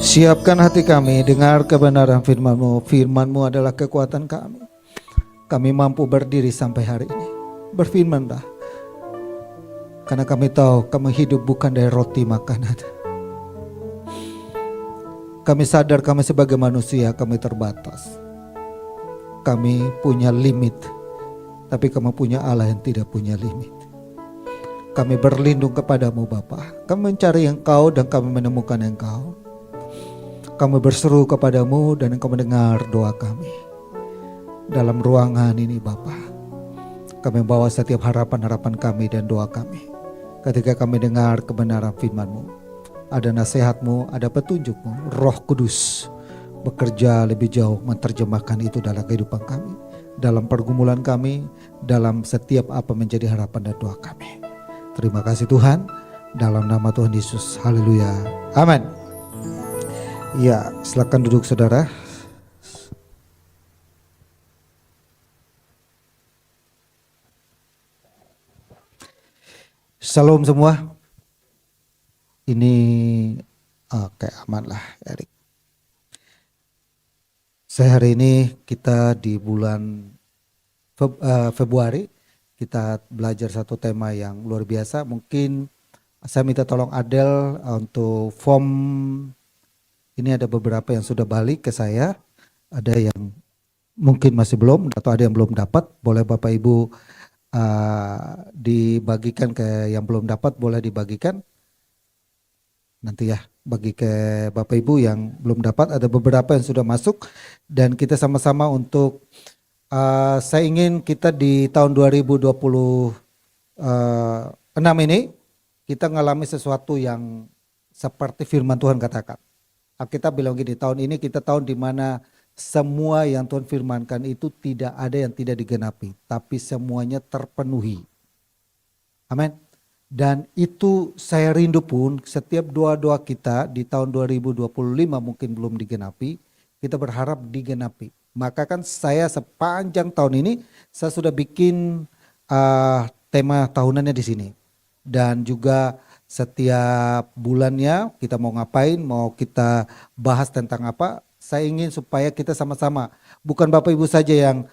Siapkan hati kami, dengar kebenaran firman-Mu. Firman-Mu adalah kekuatan kami. Kami mampu berdiri sampai hari ini. Berfirmanlah, karena kami tahu kami hidup bukan dari roti makanan. Kami sadar kami sebagai manusia, kami terbatas. Kami punya limit, tapi kami punya Allah yang tidak punya limit. Kami berlindung kepadamu Bapa. Kami mencari Engkau dan kami menemukan Engkau. Kami berseru kepadamu dan Engkau mendengar doa kami. Dalam ruangan ini Bapa, kami bawa setiap harapan-harapan kami dan doa kami. Ketika kami dengar kebenaran firman-Mu, ada nasihat-Mu, ada petunjuk-Mu, Roh Kudus bekerja lebih jauh menerjemahkan itu dalam kehidupan kami, dalam pergumulan kami, dalam setiap apa menjadi harapan dan doa kami. Terima kasih Tuhan, dalam nama Tuhan Yesus, haleluya, amin. Ya, silakan duduk saudara. Shalom semua. Ini oke, aman lah Erik. Hari ini kita di bulan Februari, kita belajar satu tema yang luar biasa. Mungkin saya minta tolong Adel untuk form. Ini ada beberapa yang sudah balik ke saya, ada yang mungkin masih belum atau ada yang belum dapat. Boleh Bapak Ibu dibagikan ke yang belum dapat, boleh dibagikan. Nanti ya bagi ke Bapak Ibu yang belum dapat, ada beberapa yang sudah masuk dan kita sama-sama untuk saya ingin kita di tahun 2026 ini kita mengalami sesuatu yang seperti firman Tuhan katakan. Kita bilang gini, tahun ini kita tahun di mana semua yang Tuhan firmankan itu tidak ada yang tidak digenapi, tapi semuanya terpenuhi. Amin. Dan itu saya rindu pun setiap doa-doa kita di tahun 2025 mungkin belum digenapi, kita berharap digenapi. Maka kan saya sepanjang tahun ini saya sudah bikin tema tahunannya di sini. Dan juga setiap bulannya kita mau ngapain, mau kita bahas tentang apa, saya ingin supaya kita sama-sama, bukan Bapak Ibu saja yang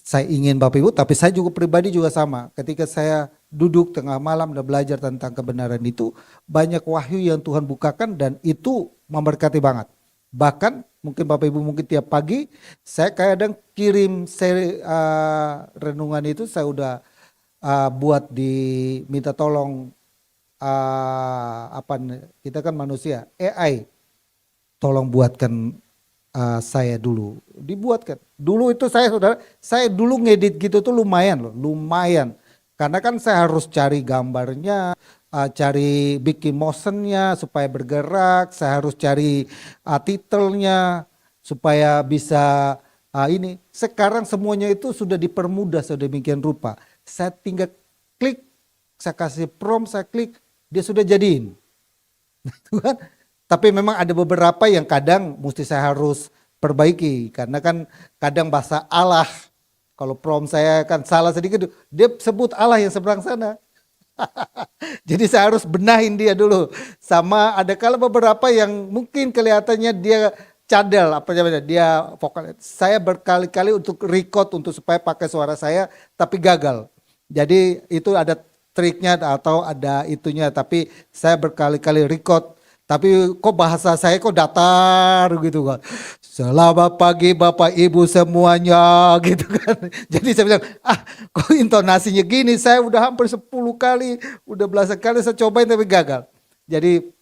saya ingin Bapak Ibu, tapi saya juga pribadi juga sama. Ketika saya duduk tengah malam dan belajar tentang kebenaran itu, banyak wahyu yang Tuhan bukakan dan itu memberkati banget. Bahkan mungkin Bapak Ibu mungkin tiap pagi, saya kadang kirim seri renungan itu saya udah buat minta tolong kita kan manusia, AI tolong buatkan saya dulu, dibuatkan. Dulu itu saya dulu ngedit gitu tuh lumayan, karena kan saya harus cari gambarnya, cari bikin motionnya supaya bergerak, saya harus cari titelnya supaya bisa ini. Sekarang semuanya itu sudah dipermudah sedemikian rupa. Saya tinggal klik, saya kasih prompt, saya klik, dia sudah jadiin. Tapi memang ada beberapa yang kadang mesti saya harus perbaiki. Karena kan kadang bahasa Allah, kalau prompt saya kan salah sedikit, dia sebut Allah yang seberang sana. Jadi saya harus benahin dia dulu. Sama ada kala beberapa yang mungkin kelihatannya dia cadel, dia vokal. Saya berkali-kali untuk record untuk supaya pakai suara saya, tapi gagal. Jadi itu ada triknya atau ada itunya, tapi saya berkali-kali record, tapi kok bahasa saya kok datar gitu kan. Selamat pagi Bapak Ibu semuanya gitu kan. Jadi saya bilang, kok intonasinya gini, saya udah hampir 10 kali, udah belasan kali saya cobain tapi gagal. Jadi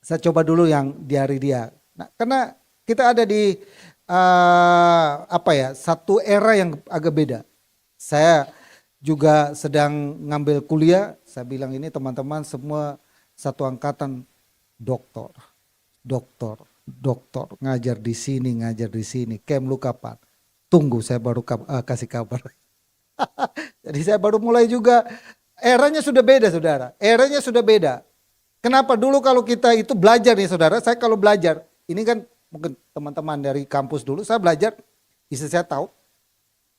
saya coba dulu yang di hari dia. Nah, karena kita ada di satu era yang agak beda. Saya juga sedang ngambil kuliah, saya bilang ini teman-teman semua satu angkatan doktor, ngajar di sini, Kem lu kapan? Tunggu saya baru kasih kabar. Jadi saya baru mulai juga, eranya sudah beda saudara, eranya sudah beda. Kenapa dulu kalau kita itu belajar nih saudara, saya kalau belajar, ini kan mungkin teman-teman dari kampus dulu, saya belajar, istri saya tahu,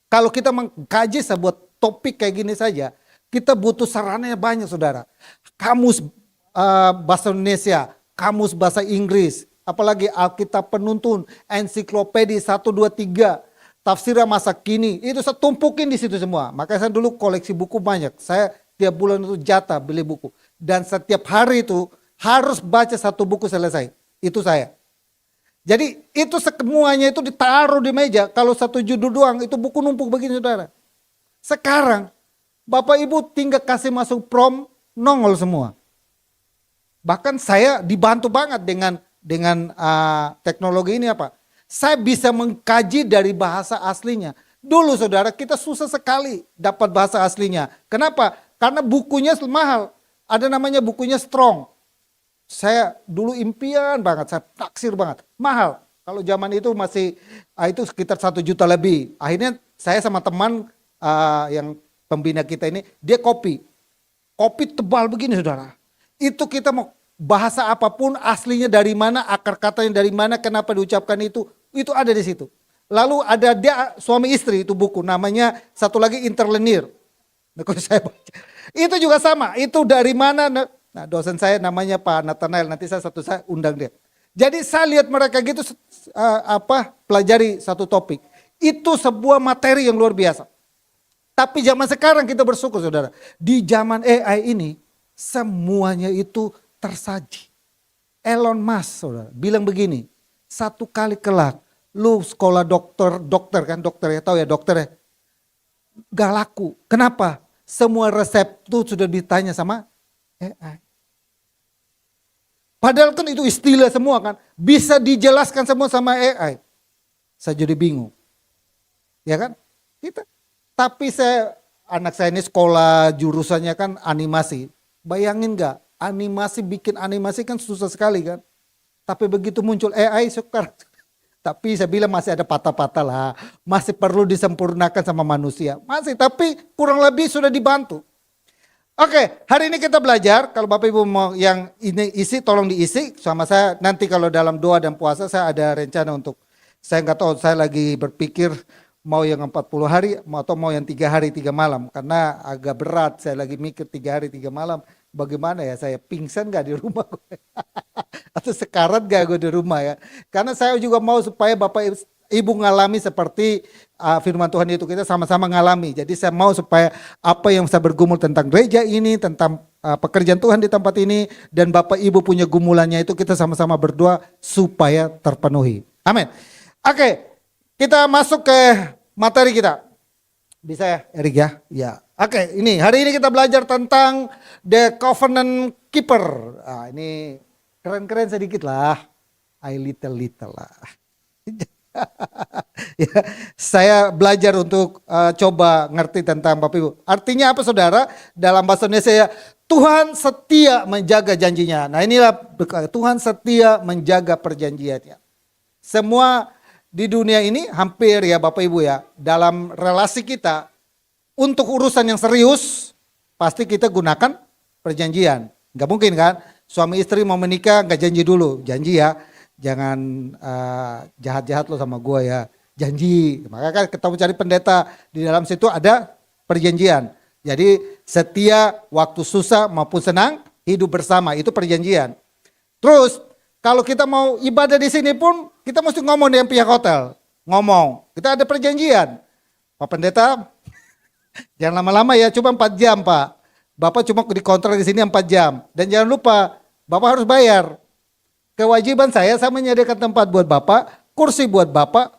kalau kita mengkaji sebuah topik kayak gini saja, kita butuh sarannya banyak saudara. Kamus bahasa Indonesia, kamus bahasa Inggris, apalagi Alkitab Penuntun, ensiklopedia 1, 2, 3, tafsirnya masa kini, itu saya tumpukin di situ semua. Makanya saya dulu koleksi buku banyak. Saya tiap bulan itu jatah beli buku. Dan setiap hari itu harus baca satu buku selesai. Itu saya. Jadi itu semuanya itu ditaruh di meja. Kalau satu judul doang itu buku numpuk begini saudara. Sekarang Bapak Ibu tinggal kasih masuk prom, nongol semua. Bahkan saya dibantu banget dengan teknologi ini apa? Saya bisa mengkaji dari bahasa aslinya. Dulu saudara kita susah sekali dapat bahasa aslinya. Kenapa? Karena bukunya mahal. Ada namanya bukunya Strong. Saya dulu impian banget, saya taksir banget. Mahal. Kalau zaman itu masih itu sekitar 1 juta lebih. Akhirnya saya sama teman yang pembina kita ini, dia copy. Copy tebal begini saudara. Itu kita mau bahasa apapun aslinya dari mana, akar katanya dari mana, kenapa diucapkan itu ada di situ. Lalu ada dia suami istri itu buku, namanya satu lagi Interlinear. Nah, kalau saya baca, itu juga sama, itu dari mana? Nah, dosen saya namanya Pak Nathanael, nanti saya undang dia. Jadi saya lihat mereka gitu pelajari satu topik. Itu sebuah materi yang luar biasa. Tapi zaman sekarang kita bersyukur saudara, di zaman AI ini semuanya itu tersaji. Elon Musk saudara bilang begini, satu kali kelak lu sekolah dokter kan, dokter ya, tahu ya dokter ya, gak laku. Kenapa? Semua resep tuh sudah ditanya sama AI. Padahal kan itu istilah semua kan, bisa dijelaskan semua sama AI. Saya jadi bingung. Ya kan? Tapi anak saya ini sekolah jurusannya kan animasi. Bayangin gak? Bikin animasi kan susah sekali kan. Tapi begitu muncul AI sekarang. Tapi saya bilang masih ada patah-patah lah. Masih perlu disempurnakan sama manusia. Masih, tapi kurang lebih sudah dibantu. Oke, hari ini kita belajar. Kalau Bapak Ibu mau yang ini isi, tolong diisi sama saya. Nanti kalau dalam doa dan puasa saya ada rencana untuk, saya nggak tahu, saya lagi berpikir mau yang 40 hari atau mau yang 3 hari 3 malam. Karena agak berat, saya lagi mikir 3 hari 3 malam. Bagaimana ya, saya pingsan gak di rumah gue? Atau sekarat gak gue di rumah ya? Karena saya juga mau supaya Bapak Ibu ngalami seperti firman Tuhan itu, kita sama-sama ngalami. Jadi saya mau supaya apa yang saya bergumul tentang gereja ini, tentang pekerjaan Tuhan di tempat ini, dan Bapak Ibu punya gumulannya itu, kita sama-sama berdoa supaya terpenuhi. Amin. Oke, kita masuk ke materi kita. Bisa ya Erik ya? Ya. Oke, ini hari ini kita belajar tentang The Covenant Keeper. Nah, ini keren-keren sedikit lah. I little lah. Ya, saya belajar untuk coba ngerti tentang Bapak Ibu. Artinya apa saudara? Dalam bahasa Indonesia, Tuhan setia menjaga janjinya. Nah inilah Tuhan setia menjaga perjanjiannya. Semua di dunia ini hampir ya Bapak Ibu ya, dalam relasi kita, untuk urusan yang serius, pasti kita gunakan perjanjian. Gak mungkin kan, suami istri mau menikah gak janji dulu, janji ya. Jangan jahat-jahat lo sama gue ya, janji. Maka kan ketemu cari pendeta, di dalam situ ada perjanjian. Jadi setia waktu susah maupun senang, hidup bersama, itu perjanjian. Terus kalau kita mau ibadah di sini pun, kita mesti ngomong dengan pihak hotel. Ngomong, kita ada perjanjian. Pak Pendeta, jangan lama-lama ya, cuma 4 jam Pak. Bapak cuma dikontrak di sini 4 jam. Dan jangan lupa, Bapak harus bayar. Kewajiban saya menyediakan tempat buat Bapak, kursi buat Bapak,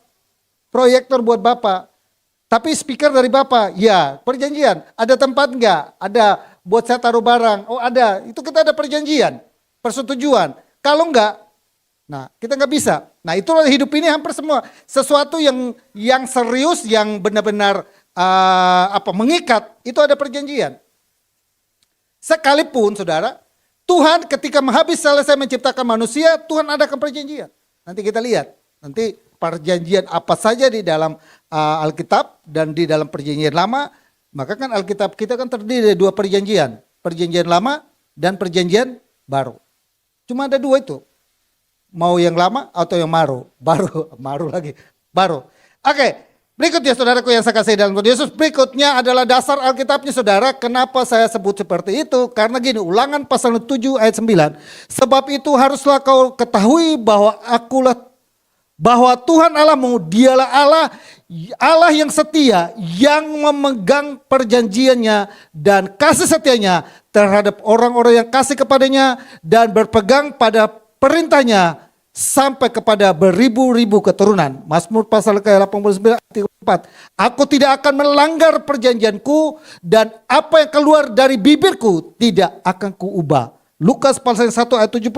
proyektor buat Bapak. Tapi speaker dari Bapak, ya perjanjian. Ada tempat enggak? Ada buat saya taruh barang. Oh ada, itu kita ada perjanjian, persetujuan. Kalau enggak, nah kita enggak bisa. Nah itulah hidup ini hampir semua. Sesuatu yang serius, yang benar-benar mengikat, itu ada perjanjian. Sekalipun saudara, Tuhan ketika habis selesai menciptakan manusia, Tuhan adakan perjanjian. Nanti kita lihat, nanti perjanjian apa saja di dalam Alkitab dan di dalam perjanjian lama. Maka kan Alkitab kita kan terdiri dari 2 perjanjian. Perjanjian lama dan perjanjian baru. Cuma ada 2 itu. Mau yang lama atau yang baru? Baru lagi. Baru. Oke, Berikutnya saudaraku yang saya kasih dalam Tuhan Yesus, berikutnya adalah dasar Alkitabnya saudara. Kenapa saya sebut seperti itu? Karena gini, Ulangan pasal 7 ayat 9. Sebab itu haruslah kau ketahui bahwa Tuhan Allahmu, dialah Allah yang setia, yang memegang perjanjiannya dan kasih setianya terhadap orang-orang yang kasih kepadanya dan berpegang pada perintahnya sampai kepada beribu-ribu keturunan. Mazmur pasal ke-89 ayat 4. Aku tidak akan melanggar perjanjianku dan apa yang keluar dari bibirku tidak akan kuubah. Lukas pasal 1 ayat 72.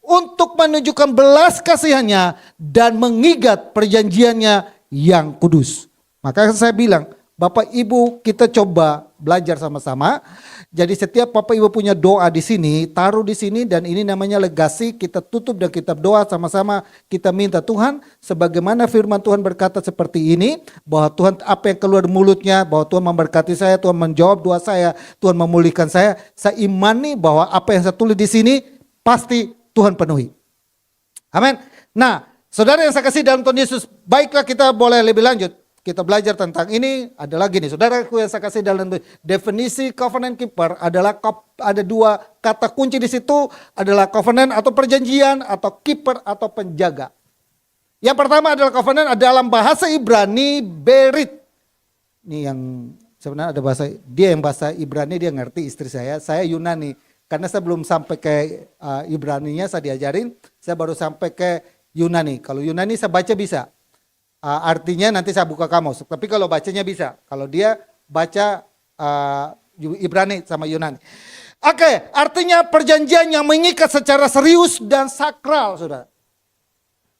Untuk menunjukkan belas kasihannya dan mengigat perjanjiannya yang kudus. Maka saya bilang, Bapak Ibu kita coba belajar sama-sama. Jadi setiap Bapak Ibu punya doa di sini, taruh di sini dan ini namanya legasi. Kita tutup dan kita doa sama-sama. Kita minta Tuhan, sebagaimana firman Tuhan berkata seperti ini, bahwa Tuhan apa yang keluar mulutnya, bahwa Tuhan memberkati saya, Tuhan menjawab doa saya, Tuhan memulihkan saya. Saya imani bahwa apa yang saya tulis di sini pasti Tuhan penuhi. Amin. Nah, saudara yang saya kasih dalam Tuhan Yesus, baiklah kita boleh lebih lanjut. Kita belajar tentang ini, adalah gini, saudaraku yang saya kasih dalam definisi covenant keeper adalah ada dua kata kunci di situ, adalah covenant atau perjanjian atau keeper atau penjaga. Yang pertama adalah covenant dalam bahasa Ibrani berit. Ini yang sebenarnya ada bahasa, dia yang bahasa Ibrani dia ngerti, istri saya Yunani. Karena saya belum sampai ke Ibraninya saya diajarin, saya baru sampai ke Yunani. Kalau Yunani saya baca bisa. Artinya nanti saya buka kamus, tapi kalau bacanya bisa. Kalau dia baca Ibrani sama Yunani. Oke, artinya perjanjian yang mengikat secara serius dan sakral, saudara.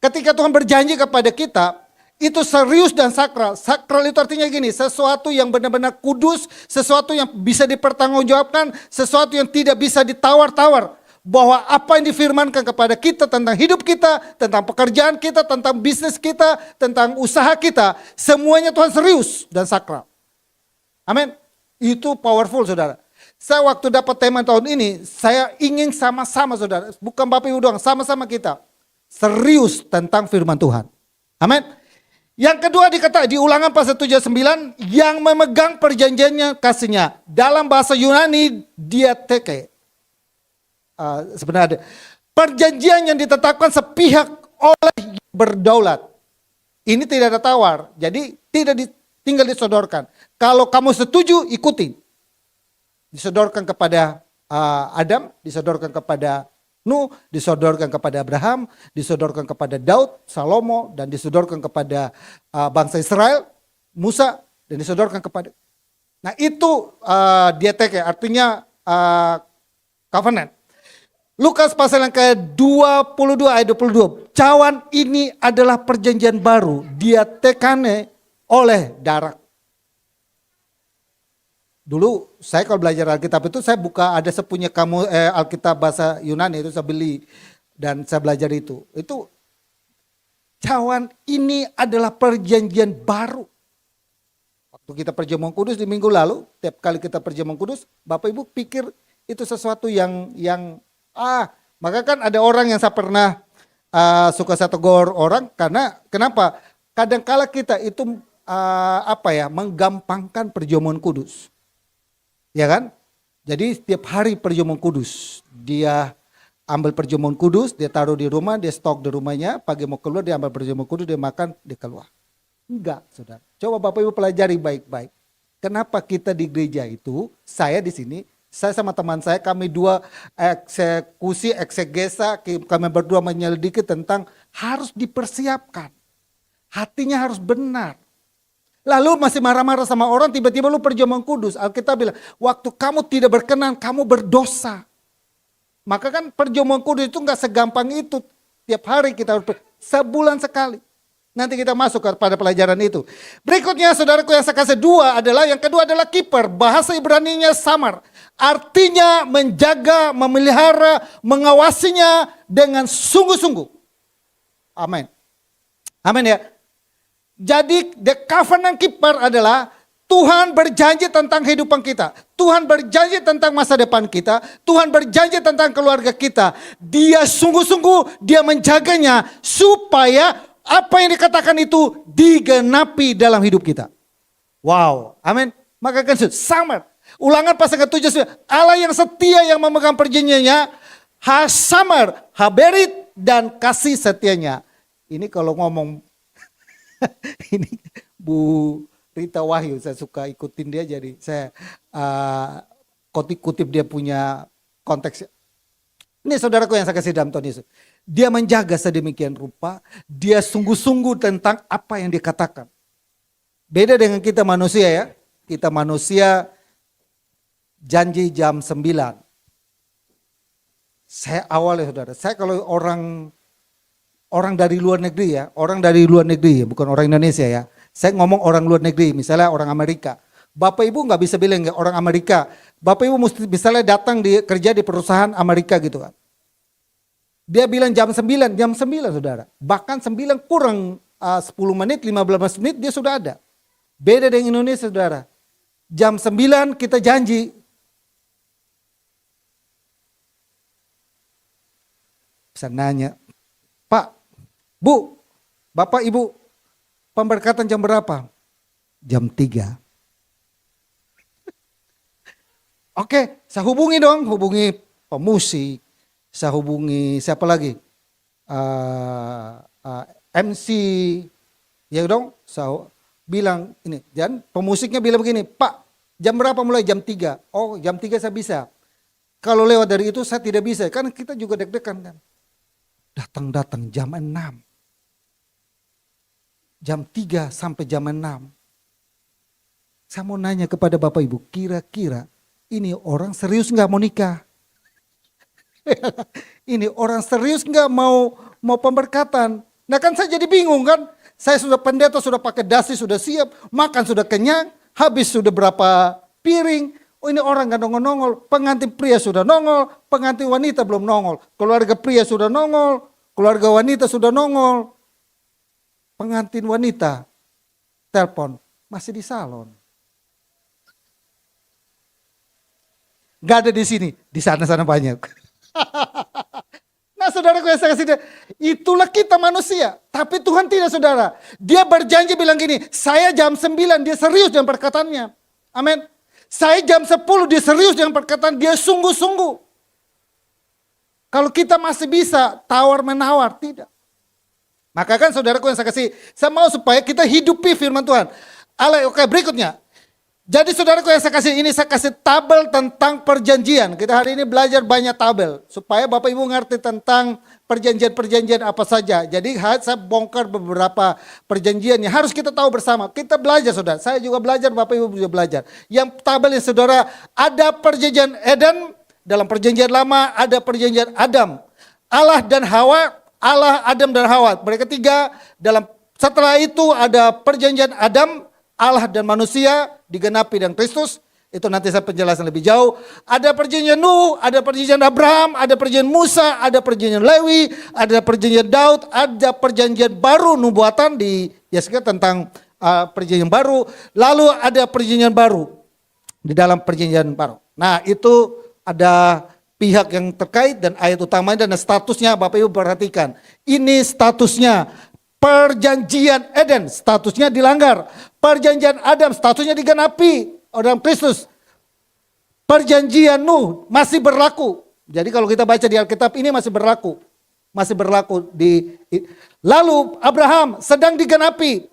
Ketika Tuhan berjanji kepada kita, itu serius dan sakral. Sakral itu artinya gini, sesuatu yang benar-benar kudus, sesuatu yang bisa dipertanggungjawabkan, sesuatu yang tidak bisa ditawar-tawar. Bahwa apa yang difirmankan kepada kita tentang hidup kita, tentang pekerjaan kita, tentang bisnis kita, tentang usaha kita, semuanya Tuhan serius dan sakral. Amin. Itu powerful saudara. Saya waktu dapat tema tahun ini, saya ingin sama-sama saudara, bukan Bapak Ibu doang, sama-sama kita serius tentang firman Tuhan. Amin. Yang kedua dikata di Ulangan pasal 79, yang memegang perjanjiannya kasihnya. Dalam bahasa Yunani diateke. Sebenarnya ada perjanjian yang ditetapkan sepihak oleh yang berdaulat. Ini tidak ada tawar, jadi tinggal disodorkan. Kalau kamu setuju, ikutin. Disodorkan kepada Adam, disodorkan kepada Nuh, disodorkan kepada Abraham, disodorkan kepada Daud, Salomo, dan disodorkan kepada bangsa Israel, Musa, dan disodorkan kepada. Nah itu diateke, artinya covenant. Lukas pasal yang ke-22 ayat 22. Cawan ini adalah perjanjian baru. Dia tekane oleh darah. Dulu saya kalau belajar Alkitab itu saya buka ada sepunya kamu Alkitab bahasa Yunani itu saya beli. Dan saya belajar itu. Itu cawan ini adalah perjanjian baru. Waktu kita perjamuan kudus di minggu lalu. Tiap kali kita perjamuan kudus. Bapak Ibu pikir itu sesuatu yang maka kan ada orang yang saya pernah suka saya tegur orang karena kenapa? Kadangkala kita itu menggampangkan perjamuan kudus. Ya kan? Jadi setiap hari perjamuan kudus, dia ambil perjamuan kudus, dia taruh di rumah, dia stok di rumahnya, pagi mau keluar dia ambil perjamuan kudus, dia makan, dia keluar. Enggak, saudara. Coba Bapak Ibu pelajari baik-baik. Kenapa kita di gereja itu, saya di sini, saya sama teman saya, kami dua eksegesa, kami berdua menyelidiki tentang harus dipersiapkan. Hatinya harus benar. Lalu masih marah-marah sama orang, tiba-tiba lu perjamuan kudus. Alkitab bilang, waktu kamu tidak berkenan, kamu berdosa. Maka kan perjamuan kudus itu gak segampang itu. Tiap hari kita harus, sebulan sekali. Nanti kita masuk kepada pelajaran itu. Berikutnya saudaraku yang saya kasih yang kedua adalah keeper. Bahasa Ibraninya samar. Artinya menjaga, memelihara, mengawasinya dengan sungguh-sungguh. Amin. Amin ya. Jadi the covenant keeper adalah Tuhan berjanji tentang kehidupan kita. Tuhan berjanji tentang masa depan kita. Tuhan berjanji tentang keluarga kita. Dia sungguh-sungguh dia menjaganya supaya apa yang dikatakan itu digenapi dalam hidup kita. Wow, amin. Maka kan samar. Ulangan pasal ke-7, Allah yang setia yang memegang perjanjiannya, hasamar, haberit, dan kasih setianya. Ini kalau ngomong, ini Bu Rita Wahyu, saya suka ikutin dia, jadi saya kutip dia punya konteks. Ini saudaraku yang saya kasih dalam Tuhan Yesus. Dia menjaga sedemikian rupa, dia sungguh-sungguh tentang apa yang dikatakan. Beda dengan kita manusia ya, kita manusia janji jam 9. Saya awalnya saudara, saya kalau orang dari luar negeri ya, bukan orang Indonesia ya. Saya ngomong orang luar negeri, misalnya orang Amerika. Bapak Ibu nggak bisa bilang orang Amerika. Bapak Ibu mesti misalnya datang kerja di perusahaan Amerika gitu kan. Dia bilang jam 9 saudara. Bahkan 9 kurang 10 menit, 15 menit dia sudah ada. Beda dengan Indonesia saudara. Jam 9 kita janji. Bisa nanya, Pak, Bu, Bapak Ibu, pemberkatan jam berapa? Jam 3. Oke, saya hubungi pemusik, saya hubungi siapa lagi? MC, ya dong, saya bilang ini, dan pemusiknya bilang begini, Pak, jam berapa mulai? Jam 3. Oh, jam 3 saya bisa. Kalau lewat dari itu saya tidak bisa, kan kita juga deg-degan kan. Datang jam 6. Jam 3 sampai jam 6. Saya mau nanya kepada Bapak Ibu, kira-kira ini orang serius nggak mau nikah? Ini orang serius nggak mau pemberkatan? Nah kan saya jadi bingung kan. Saya sudah pendeta, sudah pakai dasi, sudah siap. Makan sudah kenyang. Habis sudah berapa piring. Oh ini orang nggak nongol-nongol. Pengantin pria sudah nongol. Pengantin wanita belum nongol. Keluarga pria sudah nongol. Keluarga wanita sudah nongol. Pengantin wanita telepon masih di salon. Gak ada di sini, di sana banyak. Nah saudaraku yang saya kasih, itulah kita manusia. Tapi Tuhan tidak saudara. Dia berjanji bilang gini, saya jam 9 dia serius dengan perkataannya. Amin. Saya jam 10 dia serius dengan perkataan, dia sungguh-sungguh. Kalau kita masih bisa tawar-menawar, tidak. Maka kan saudaraku yang saya kasih, saya mau supaya kita hidupi firman Tuhan. Oke, berikutnya. Jadi saudaraku yang saya kasih ini, saya kasih tabel tentang perjanjian. Kita hari ini belajar banyak tabel. Supaya Bapak Ibu ngerti tentang perjanjian-perjanjian apa saja. Jadi saya bongkar beberapa perjanjian yang harus kita tahu bersama. Kita belajar saudara, saya juga belajar, Bapak Ibu juga belajar. Yang tabelnya saudara, ada perjanjian Eden, dalam perjanjian lama ada perjanjian Adam. Allah dan Hawa, Allah, Adam dan Hawa. Mereka tiga, setelah itu ada perjanjian Adam, Allah dan manusia digenapi dengan Kristus. Itu nanti saya penjelasan lebih jauh. Ada perjanjian Nuh, ada perjanjian Abraham, ada perjanjian Musa, ada perjanjian Lewi, ada perjanjian Daud, ada perjanjian baru nubuatan di Yesaya tentang perjanjian baru. Lalu ada perjanjian baru di dalam perjanjian baru. Nah itu ada pihak yang terkait dan ayat utamanya dan statusnya Bapak Ibu perhatikan. Ini statusnya. Perjanjian Eden statusnya dilanggar. Perjanjian Adam statusnya digenapi dalam Kristus. Perjanjian Nuh masih berlaku. Jadi kalau kita baca di Alkitab ini masih berlaku. Masih berlaku lalu Abraham sedang digenapi.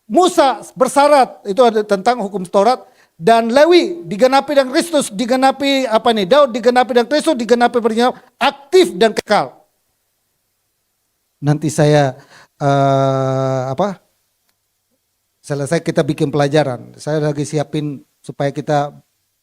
Musa bersyarat, itu ada tentang hukum Taurat, dan Lewi digenapi dengan Kristus, digenapi Daud digenapi dengan Kristus, digenapi perjanjian aktif dan kekal. Nanti saya selesai kita bikin pelajaran. Saya lagi siapin supaya kita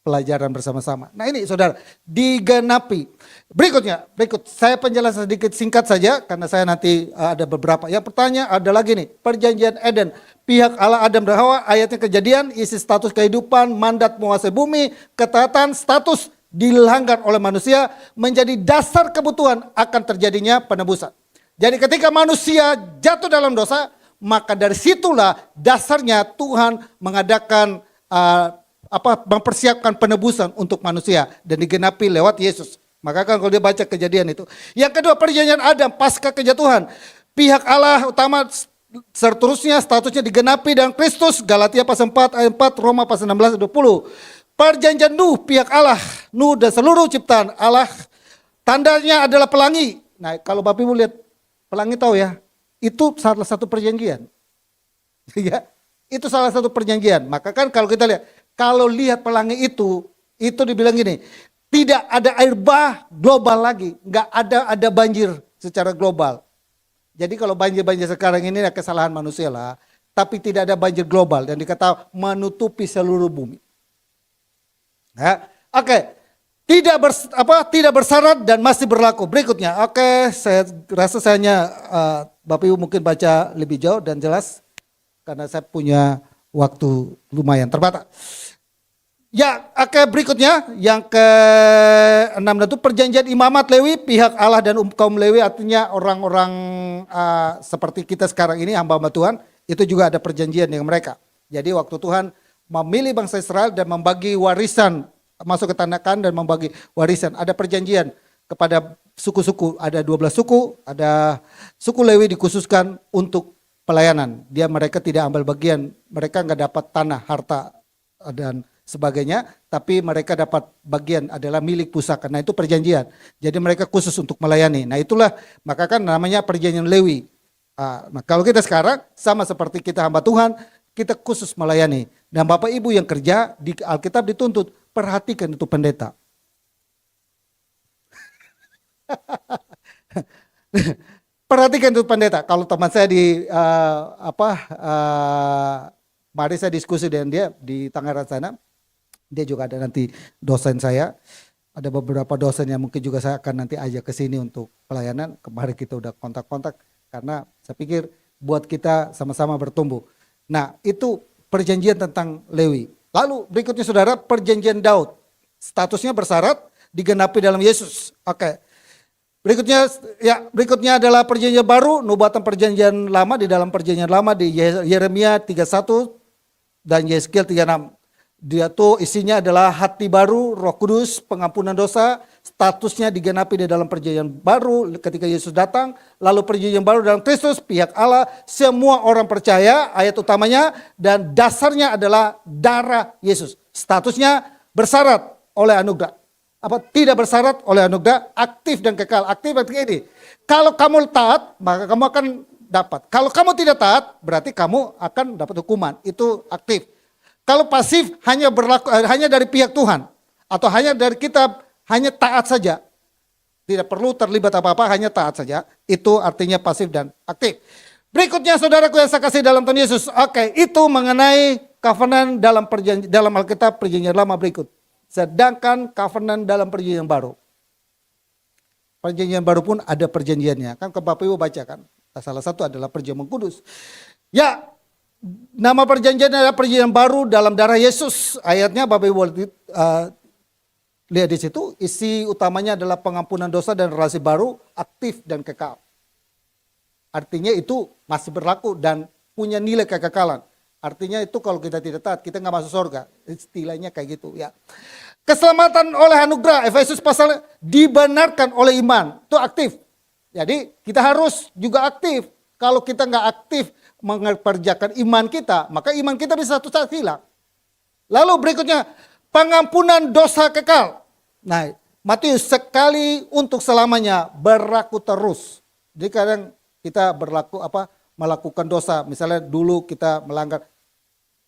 pelajaran bersama-sama. Nah ini saudara, digenapi. Berikut saya penjelasan sedikit singkat saja karena saya nanti ada beberapa. Yang pertanyaan ada lagi nih, perjanjian Eden. Pihak Allah, Adam dan Hawa, ayatnya Kejadian, isi status kehidupan, mandat menguasai bumi, ketaatan, status dilanggar oleh manusia menjadi dasar kebutuhan akan terjadinya penebusan. Jadi ketika manusia jatuh dalam dosa, maka dari situlah dasarnya Tuhan mengadakan mempersiapkan penebusan untuk manusia dan digenapi lewat Yesus. Maka kan kalau dia baca Kejadian itu. Yang kedua perjanjian Adam pasca kejatuhan. pihak Allah utama, seterusnya statusnya digenapi dalam Kristus. Galatia pasal 4 ayat 4, Roma pasal 16 ayat 20. Perjanjian Nuh, pihak Allah, Nuh dan seluruh ciptaan Allah, tandanya adalah pelangi. Nah, kalau Bapak Ibu lihat pelangi, tahu ya, itu salah satu perjanjian. Ya, itu salah satu perjanjian. Maka kan kalau kita lihat, kalau lihat pelangi itu dibilang gini, tidak ada air bah global lagi, nggak ada banjir secara global. Jadi kalau banjir sekarang ini kesalahan manusia lah, tapi tidak ada banjir global dan dikatakan menutupi seluruh bumi. Ya, oke. Tidak bersyarat dan masih berlaku. Berikutnya, oke, saya rasa Bapak Ibu mungkin baca lebih jauh dan jelas karena saya punya waktu lumayan terbatas. Ya, oke, berikutnya yang ke-6 itu perjanjian imamat Lewi, pihak Allah dan kaum Lewi, artinya orang-orang seperti kita sekarang ini, hamba-hamba Tuhan, itu juga ada perjanjian dengan mereka. Jadi waktu Tuhan memilih bangsa Israel dan membagi warisan, masuk ke tanah Kanaan dan membagi warisan, ada perjanjian kepada suku-suku, ada 12 suku, ada suku Lewi dikhususkan untuk pelayanan. Mereka tidak ambil bagian, mereka nggak dapat tanah, harta dan sebagainya, tapi mereka dapat bagian adalah milik pusaka. Nah, itu perjanjian. Jadi mereka khusus untuk melayani. Nah, itulah maka kan namanya perjanjian Lewi. Nah, kalau kita sekarang sama seperti kita hamba Tuhan, kita khusus melayani. Dan Bapak Ibu yang kerja di Alkitab dituntut perhatikan itu pendeta. Perhatikan itu pendeta. Kalau teman saya mari saya diskusi dengan dia di Tangerang sana. Dia juga ada nanti dosen saya. Ada beberapa dosen yang mungkin juga saya akan nanti ajak ke sini untuk pelayanan. Kemarin kita udah kontak-kontak karena saya pikir buat kita sama-sama bertumbuh. Nah, itu perjanjian tentang Lewi. Lalu berikutnya saudara, perjanjian Daud. Statusnya bersyarat, digenapi dalam Yesus. Oke. Berikutnya adalah perjanjian baru, nubuatan perjanjian lama di dalam perjanjian lama di Yeremia 31 dan Yeskiel 36. Dia tuh isinya adalah hati baru, Roh Kudus, pengampunan dosa, statusnya digenapi di dalam perjanjian baru ketika Yesus datang, lalu perjanjian baru dalam Kristus, pihak Allah, semua orang percaya, ayat utamanya dan dasarnya adalah darah Yesus. Statusnya bersyarat oleh anugerah. Tidak bersyarat oleh anugerah, aktif dan kekal. Aktif berarti ini, kalau kamu taat, maka kamu akan dapat. Kalau kamu tidak taat, berarti kamu akan dapat hukuman. Itu aktif. Kalau pasif hanya berlaku hanya dari pihak Tuhan atau hanya dari kita hanya taat saja. Tidak perlu terlibat apa-apa, hanya taat saja. Itu artinya pasif dan aktif. Berikutnya saudaraku yang saya kasih dalam Tuhan Yesus. Oke, itu mengenai covenant dalam Alkitab perjanjian lama berikut. Sedangkan covenant dalam perjanjian baru. Perjanjian baru pun ada perjanjiannya. Kan ke Bapak Ibu baca kan. Salah satu adalah perjanjian kudus. Ya, nama perjanjian adalah perjanjian baru dalam darah Yesus. Ayatnya Bapak Ibu lihat di situ, isi utamanya adalah pengampunan dosa dan relasi baru, aktif dan kekal. Artinya itu masih berlaku dan punya nilai kekekalan. Artinya itu kalau kita tidak taat, kita nggak masuk surga. Istilahnya kayak gitu ya. Keselamatan oleh anugerah, Efesus pasal dibenarkan oleh iman, itu aktif. Jadi kita harus juga aktif. Kalau kita nggak aktif mengerjakan iman kita, maka iman kita bisa satu saat hilang. Lalu berikutnya, pengampunan dosa kekal. Nah, Matius sekali untuk selamanya berlaku terus. Jadi kadang kita melakukan dosa, misalnya dulu kita melanggar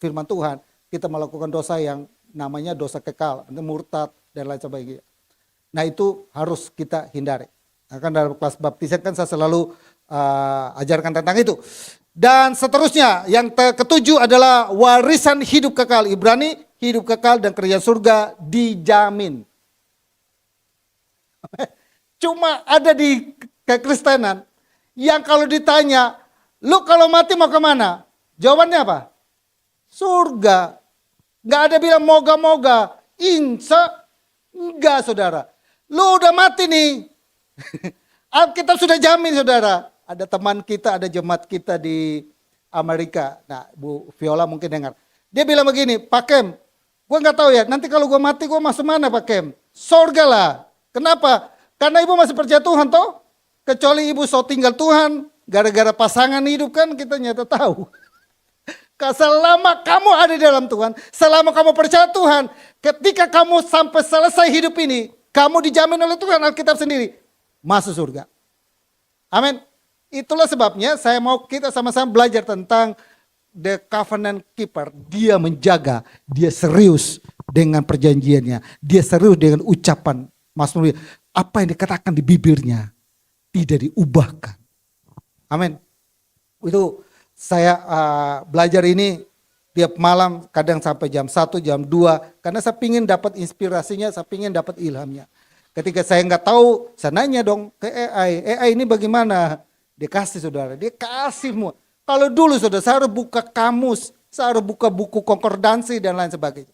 firman Tuhan, kita melakukan dosa yang namanya dosa kekal, murtad dan lain sebagainya. Nah, itu harus kita hindari. Nah, kan dalam kelas baptisan kan saya selalu ajarkan tentang itu. Dan seterusnya, yang ketujuh adalah warisan hidup kekal. Ibrani, hidup kekal dan kerajaan surga dijamin. Cuma ada di kekristenan yang kalau ditanya, lu kalau mati mau kemana? Jawabannya apa? Surga. Nggak ada bilang moga-moga. Insya, enggak saudara. Lu udah mati nih. Alkitab sudah jamin saudara. Ada teman kita, ada jemaat kita di Amerika. Nah, Bu Viola mungkin dengar. Dia bilang begini, Pak Kem, gue nggak tahu ya, nanti kalau gue mati gue masuk mana Pak Kem? Surga lah. Kenapa? Karena ibu masih percaya Tuhan toh. Kecuali ibu so tinggal Tuhan, Gara-gara pasangan hidup kan kita nyata tahu. Selama kamu ada di dalam Tuhan, selama kamu percaya Tuhan, ketika kamu sampai selesai hidup ini, kamu dijamin oleh Tuhan, Alkitab sendiri, masuk surga. Amin. Itulah sebabnya saya mau kita sama-sama belajar tentang the covenant keeper. Dia menjaga, dia serius dengan perjanjiannya. Dia serius dengan ucapan Mazmur. Apa yang dikatakan di bibirnya tidak diubahkan. Amin. Itu saya belajar ini tiap malam, kadang sampai jam 1, jam 2. Karena saya ingin dapat inspirasinya, saya ingin dapat ilhamnya. Ketika saya nggak tahu, saya nanya dong ke AI. AI ini bagaimana? Dia kasih saudara, dia kasih semua. Kalau dulu saudara, saya harus buka kamus, saya harus buka buku konkordansi dan lain sebagainya.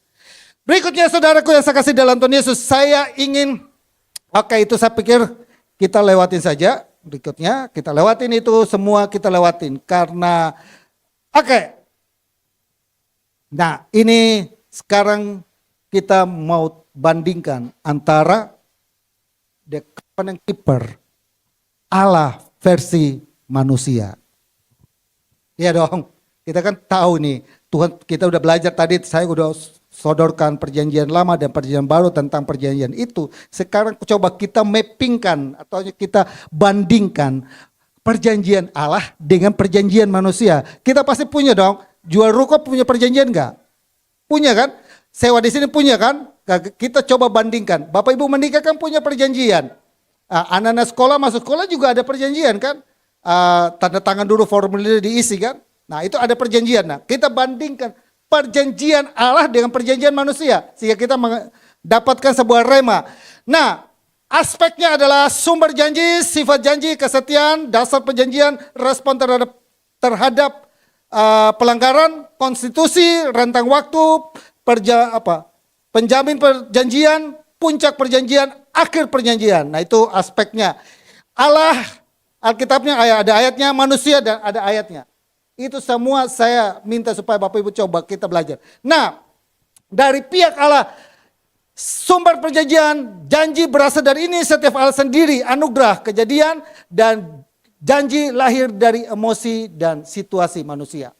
Berikutnya saudaraku yang saya kasih dalam Tuhan Yesus, saya ingin, oke itu saya pikir kita lewatin saja. Berikutnya kita lewatin itu semua, kita lewatin karena oke. Nah ini sekarang kita mau bandingkan antara the covenant keeper Allah versi manusia. Iya dong, kita kan tahu nih Tuhan, kita udah belajar tadi, saya udah sodorkan perjanjian lama dan perjanjian baru tentang perjanjian itu. Sekarang coba kita mappingkan atau kita bandingkan perjanjian Allah dengan perjanjian manusia. Kita pasti punya dong, jual ruko punya perjanjian enggak? Punya kan? Sewa di sini punya kan? Kita coba bandingkan. Bapak Ibu menikah kan punya perjanjian. Anak-anak sekolah masuk sekolah juga ada perjanjian kan? Tanda tangan dulu formulir diisi kan? Nah itu ada perjanjian. Nah kita bandingkan perjanjian Allah dengan perjanjian manusia. Sehingga kita mendapatkan sebuah rema. Nah, aspeknya adalah sumber janji, sifat janji, kesetiaan, dasar perjanjian, respon terhadap pelanggaran, konstitusi, rentang waktu, penjamin perjanjian, puncak perjanjian, akhir perjanjian. Nah itu aspeknya. Allah, Alkitabnya ada ayatnya, manusia dan ada ayatnya. Itu semua saya minta supaya Bapak Ibu coba kita belajar. Nah, dari pihak Allah, sumber perjanjian, janji berasal dari ini setiap Allah sendiri, anugerah, kejadian, dan janji lahir dari emosi dan situasi manusia.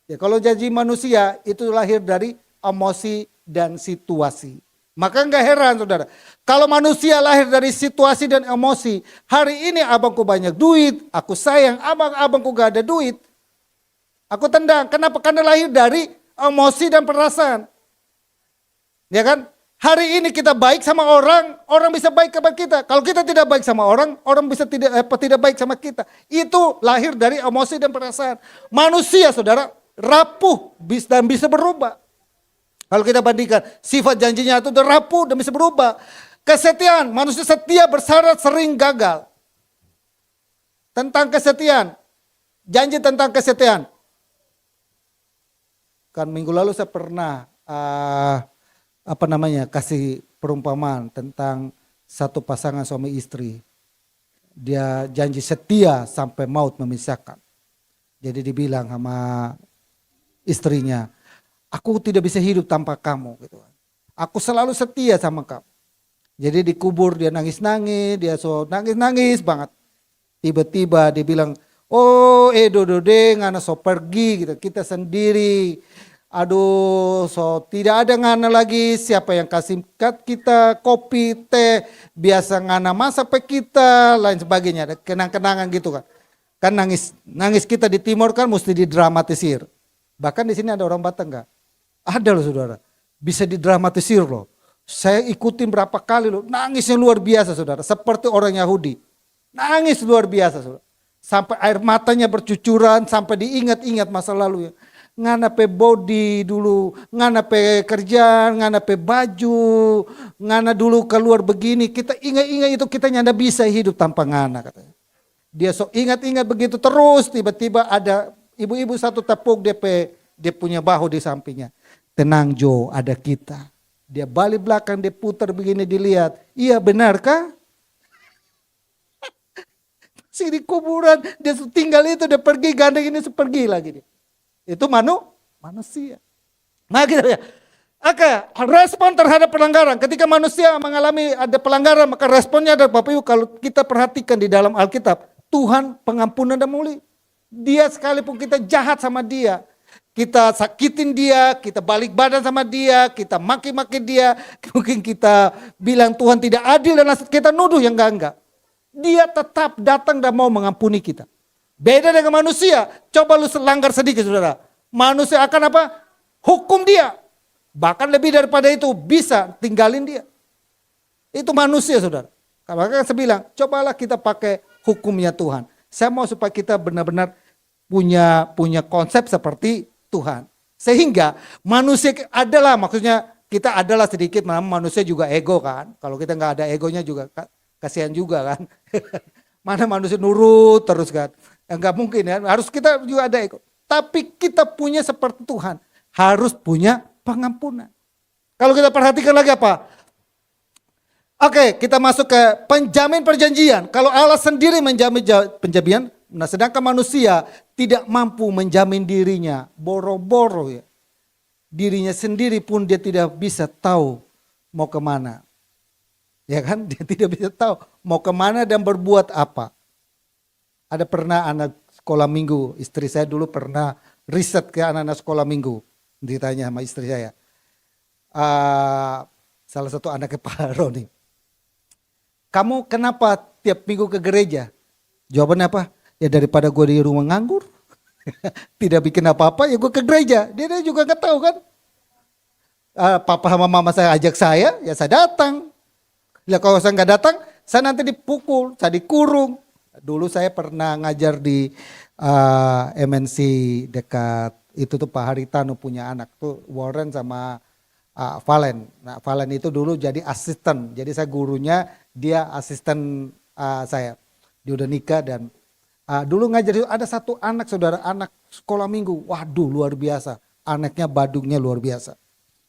Ya, kalau janji manusia itu lahir dari emosi dan situasi. Maka enggak heran saudara, kalau manusia lahir dari situasi dan emosi, hari ini abangku banyak duit, aku sayang, abangku gak ada duit. Aku tendang. Kenapa? Karena lahir dari emosi dan perasaan. Ya kan? Hari ini kita baik sama orang, orang bisa baik kepada kita. Kalau kita tidak baik sama orang, orang bisa tidak baik sama kita. Itu lahir dari emosi dan perasaan. Manusia saudara, rapuh dan bisa berubah. Kalau kita bandingkan, sifat janjinya itu rapuh dan bisa berubah. Kesetiaan, manusia setia bersyarat sering gagal. Tentang kesetiaan, janji tentang kesetiaan. Kan minggu lalu saya pernah kasih perumpamaan tentang satu pasangan suami istri. Dia janji setia sampai maut memisahkan. Jadi dibilang sama istrinya, aku tidak bisa hidup tanpa kamu. Gitu. Aku selalu setia sama kamu. Jadi dikubur dia nangis-nangis, dia nangis-nangis banget. Tiba-tiba dia bilang, oh dode ngana so pergi gitu, kita sendiri. Aduh, so tidak ada ngana lagi, siapa yang kasih kita kopi, teh, biasa ngana masak pe kita, lain sebagainya, ada kenang-kenangan gitu kan. Kan nangis kita di timur kan mesti didramatisir. Bahkan di sini ada orang Batak enggak? Ada loh saudara, bisa didramatisir loh. Saya ikutin berapa kali loh, nangisnya luar biasa saudara, seperti orang Yahudi. Nangis luar biasa saudara. Sampai air matanya bercucuran, sampai diingat-ingat masa lalu ya. Ngana pe body dulu, ngana pe kerjaan, ngana pe baju, ngana dulu keluar begini, kita ingat-ingat itu kita nyanda bisa hidup tanpa ngana katanya. Dia sok ingat-ingat begitu terus, tiba-tiba ada ibu-ibu satu tepuk dia punya bahu di sampingnya. Tenang Jo, ada kita. Dia balik belakang, dia putar begini dilihat, iya benarkah? Di kuburan, dia tinggal itu, dia pergi, gandeng ini pergi lagi. Itu manusia. Nah gitu ya. Oke, respon terhadap pelanggaran. Ketika manusia mengalami ada pelanggaran, maka responnya adalah Bapak Ibu kalau kita perhatikan di dalam Alkitab. Tuhan pengampunan dan muli. Dia sekalipun kita jahat sama dia, kita sakitin dia, kita balik badan sama dia, kita maki-maki dia, mungkin kita bilang Tuhan tidak adil dan kita nuduh yang enggak. Dia tetap datang dan mau mengampuni kita. Beda dengan manusia, coba lu langgar sedikit saudara. Manusia akan apa? Hukum dia. Bahkan lebih daripada itu bisa tinggalin dia. Itu manusia saudara. Maka saya bilang, cobalah kita pakai hukumnya Tuhan. Saya mau supaya kita benar-benar punya konsep seperti Tuhan. Sehingga manusia adalah, maksudnya kita adalah sedikit, manusia juga ego kan. Kalau kita nggak ada egonya juga kasihan juga kan. Mana manusia nurut terus kan. Enggak mungkin ya, harus kita juga ada ego. Tapi kita punya seperti Tuhan, harus punya pengampunan. Kalau kita perhatikan lagi apa? Oke, kita masuk ke penjamin perjanjian. Kalau Allah sendiri menjamin perjanjian, nah sedangkan manusia tidak mampu menjamin dirinya, boro-boro ya. Dirinya sendiri pun dia tidak bisa tahu mau kemana. Ya kan, dia tidak bisa tahu mau kemana dan berbuat apa. Ada pernah anak sekolah minggu, istri saya dulu pernah riset ke anak-anak sekolah minggu. Ditanya sama istri saya. Salah satu anaknya Pak Roni. Kamu kenapa tiap minggu ke gereja? Jawabannya apa? Ya daripada gue di rumah nganggur. Tidak bikin apa-apa ya gue ke gereja. Dia juga gak tahu kan. Papa sama mama saya ajak saya, ya saya datang. Ya kalau saya gak datang, saya nanti dipukul, saya dikurung. Dulu saya pernah ngajar di MNC dekat itu tuh Pak Haritanu punya anak tuh Warren sama Valen. Nah Valen itu dulu jadi asisten, jadi saya gurunya, dia asisten saya. Dia udah nikah dan dulu ngajar itu ada satu anak saudara, anak sekolah minggu, waduh luar biasa, anaknya badungnya luar biasa.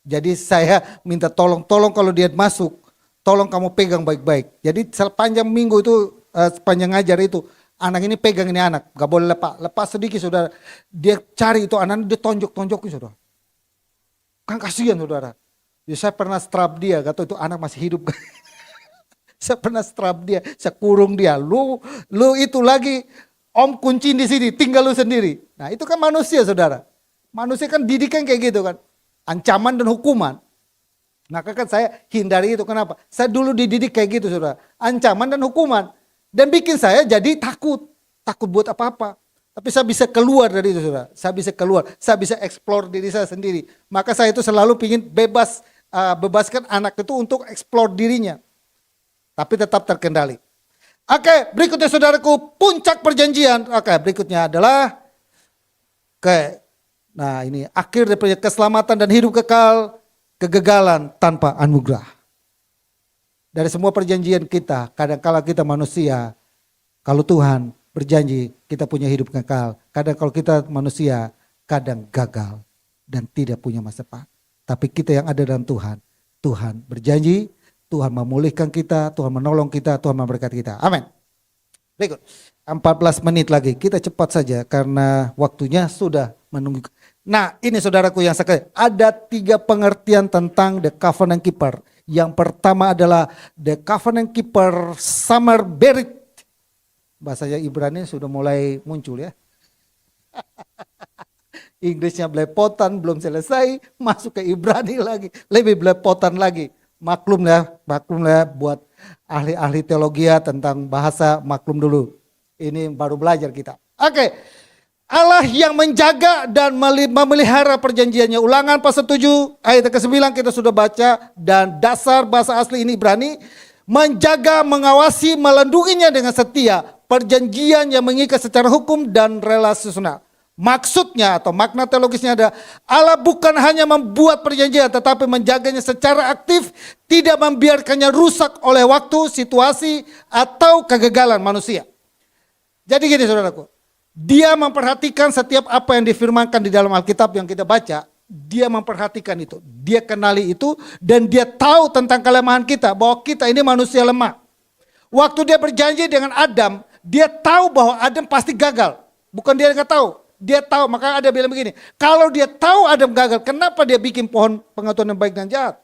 Jadi saya minta tolong kalau dia masuk, tolong kamu pegang baik-baik. Jadi sepanjang minggu itu, sepanjang ngajar itu, anak ini pegang ini anak, gak boleh lepas sedikit saudara. Dia cari itu anak, dia tonjok-tonjokin saudara. Kan kasihan saudara. Ya, saya pernah strap dia, gak tahu itu anak masih hidup. Saya pernah strap dia, saya kurung dia. Lu itu lagi om kunciin di sini, tinggal lu sendiri. Nah itu kan manusia saudara. Manusia kan didikan kayak gitu kan. Ancaman dan hukuman. Maka kan saya hindari itu, kenapa? Saya dulu dididik kayak gitu saudara. Ancaman dan hukuman. Dan bikin saya jadi takut buat apa-apa. Tapi saya bisa keluar dari itu saudara. Saya bisa keluar, saya bisa explore diri saya sendiri. Maka saya itu selalu ingin bebaskan anak itu untuk explore dirinya. Tapi tetap terkendali. Oke, berikutnya saudaraku, puncak perjanjian. Oke, berikutnya adalah nah ini akhir dari keselamatan dan hidup kekal, kegagalan tanpa anugerah. Dari semua perjanjian kita, kadang-kala kita manusia, kalau Tuhan berjanji kita punya hidup kekal. Kadang kalau kita manusia, kadang gagal dan tidak punya masa depan. Tapi kita yang ada dalam Tuhan, Tuhan berjanji, Tuhan memulihkan kita, Tuhan menolong kita, Tuhan memberkati kita. Amin. Berikut, 14 menit lagi, kita cepat saja karena waktunya sudah menunggu. Nah ini saudaraku yang sekali, ada 3 pengertian tentang the covenant keeper. Yang pertama adalah the covenant keeper summer berit. Bahasanya Ibrani sudah mulai muncul ya. Inggrisnya belepotan, belum selesai, masuk ke Ibrani lagi, lebih belepotan lagi. Maklum ya buat ahli-ahli teologi tentang bahasa, maklum dulu. Ini baru belajar kita. Oke. Allah yang menjaga dan memelihara perjanjiannya. Ulangan pasal 7 ayat ke-9 kita sudah baca. Dan dasar bahasa asli ini Ibrani. Menjaga, mengawasi, melindunginya dengan setia. Perjanjian yang mengikat secara hukum dan relasional. Maksudnya atau makna teologisnya ada, Allah bukan hanya membuat perjanjian tetapi menjaganya secara aktif. Tidak membiarkannya rusak oleh waktu, situasi atau kegagalan manusia. Jadi gini saudaraku. Dia memperhatikan setiap apa yang difirmankan di dalam Alkitab yang kita baca. Dia memperhatikan itu. Dia kenali itu. Dan dia tahu tentang kelemahan kita. Bahwa kita ini manusia lemah. Waktu dia berjanji dengan Adam. Dia tahu bahwa Adam pasti gagal. Bukan dia nggak tahu. Dia tahu. Maka ada bilang begini. Kalau dia tahu Adam gagal. Kenapa dia bikin pohon pengetahuan yang baik dan jahat?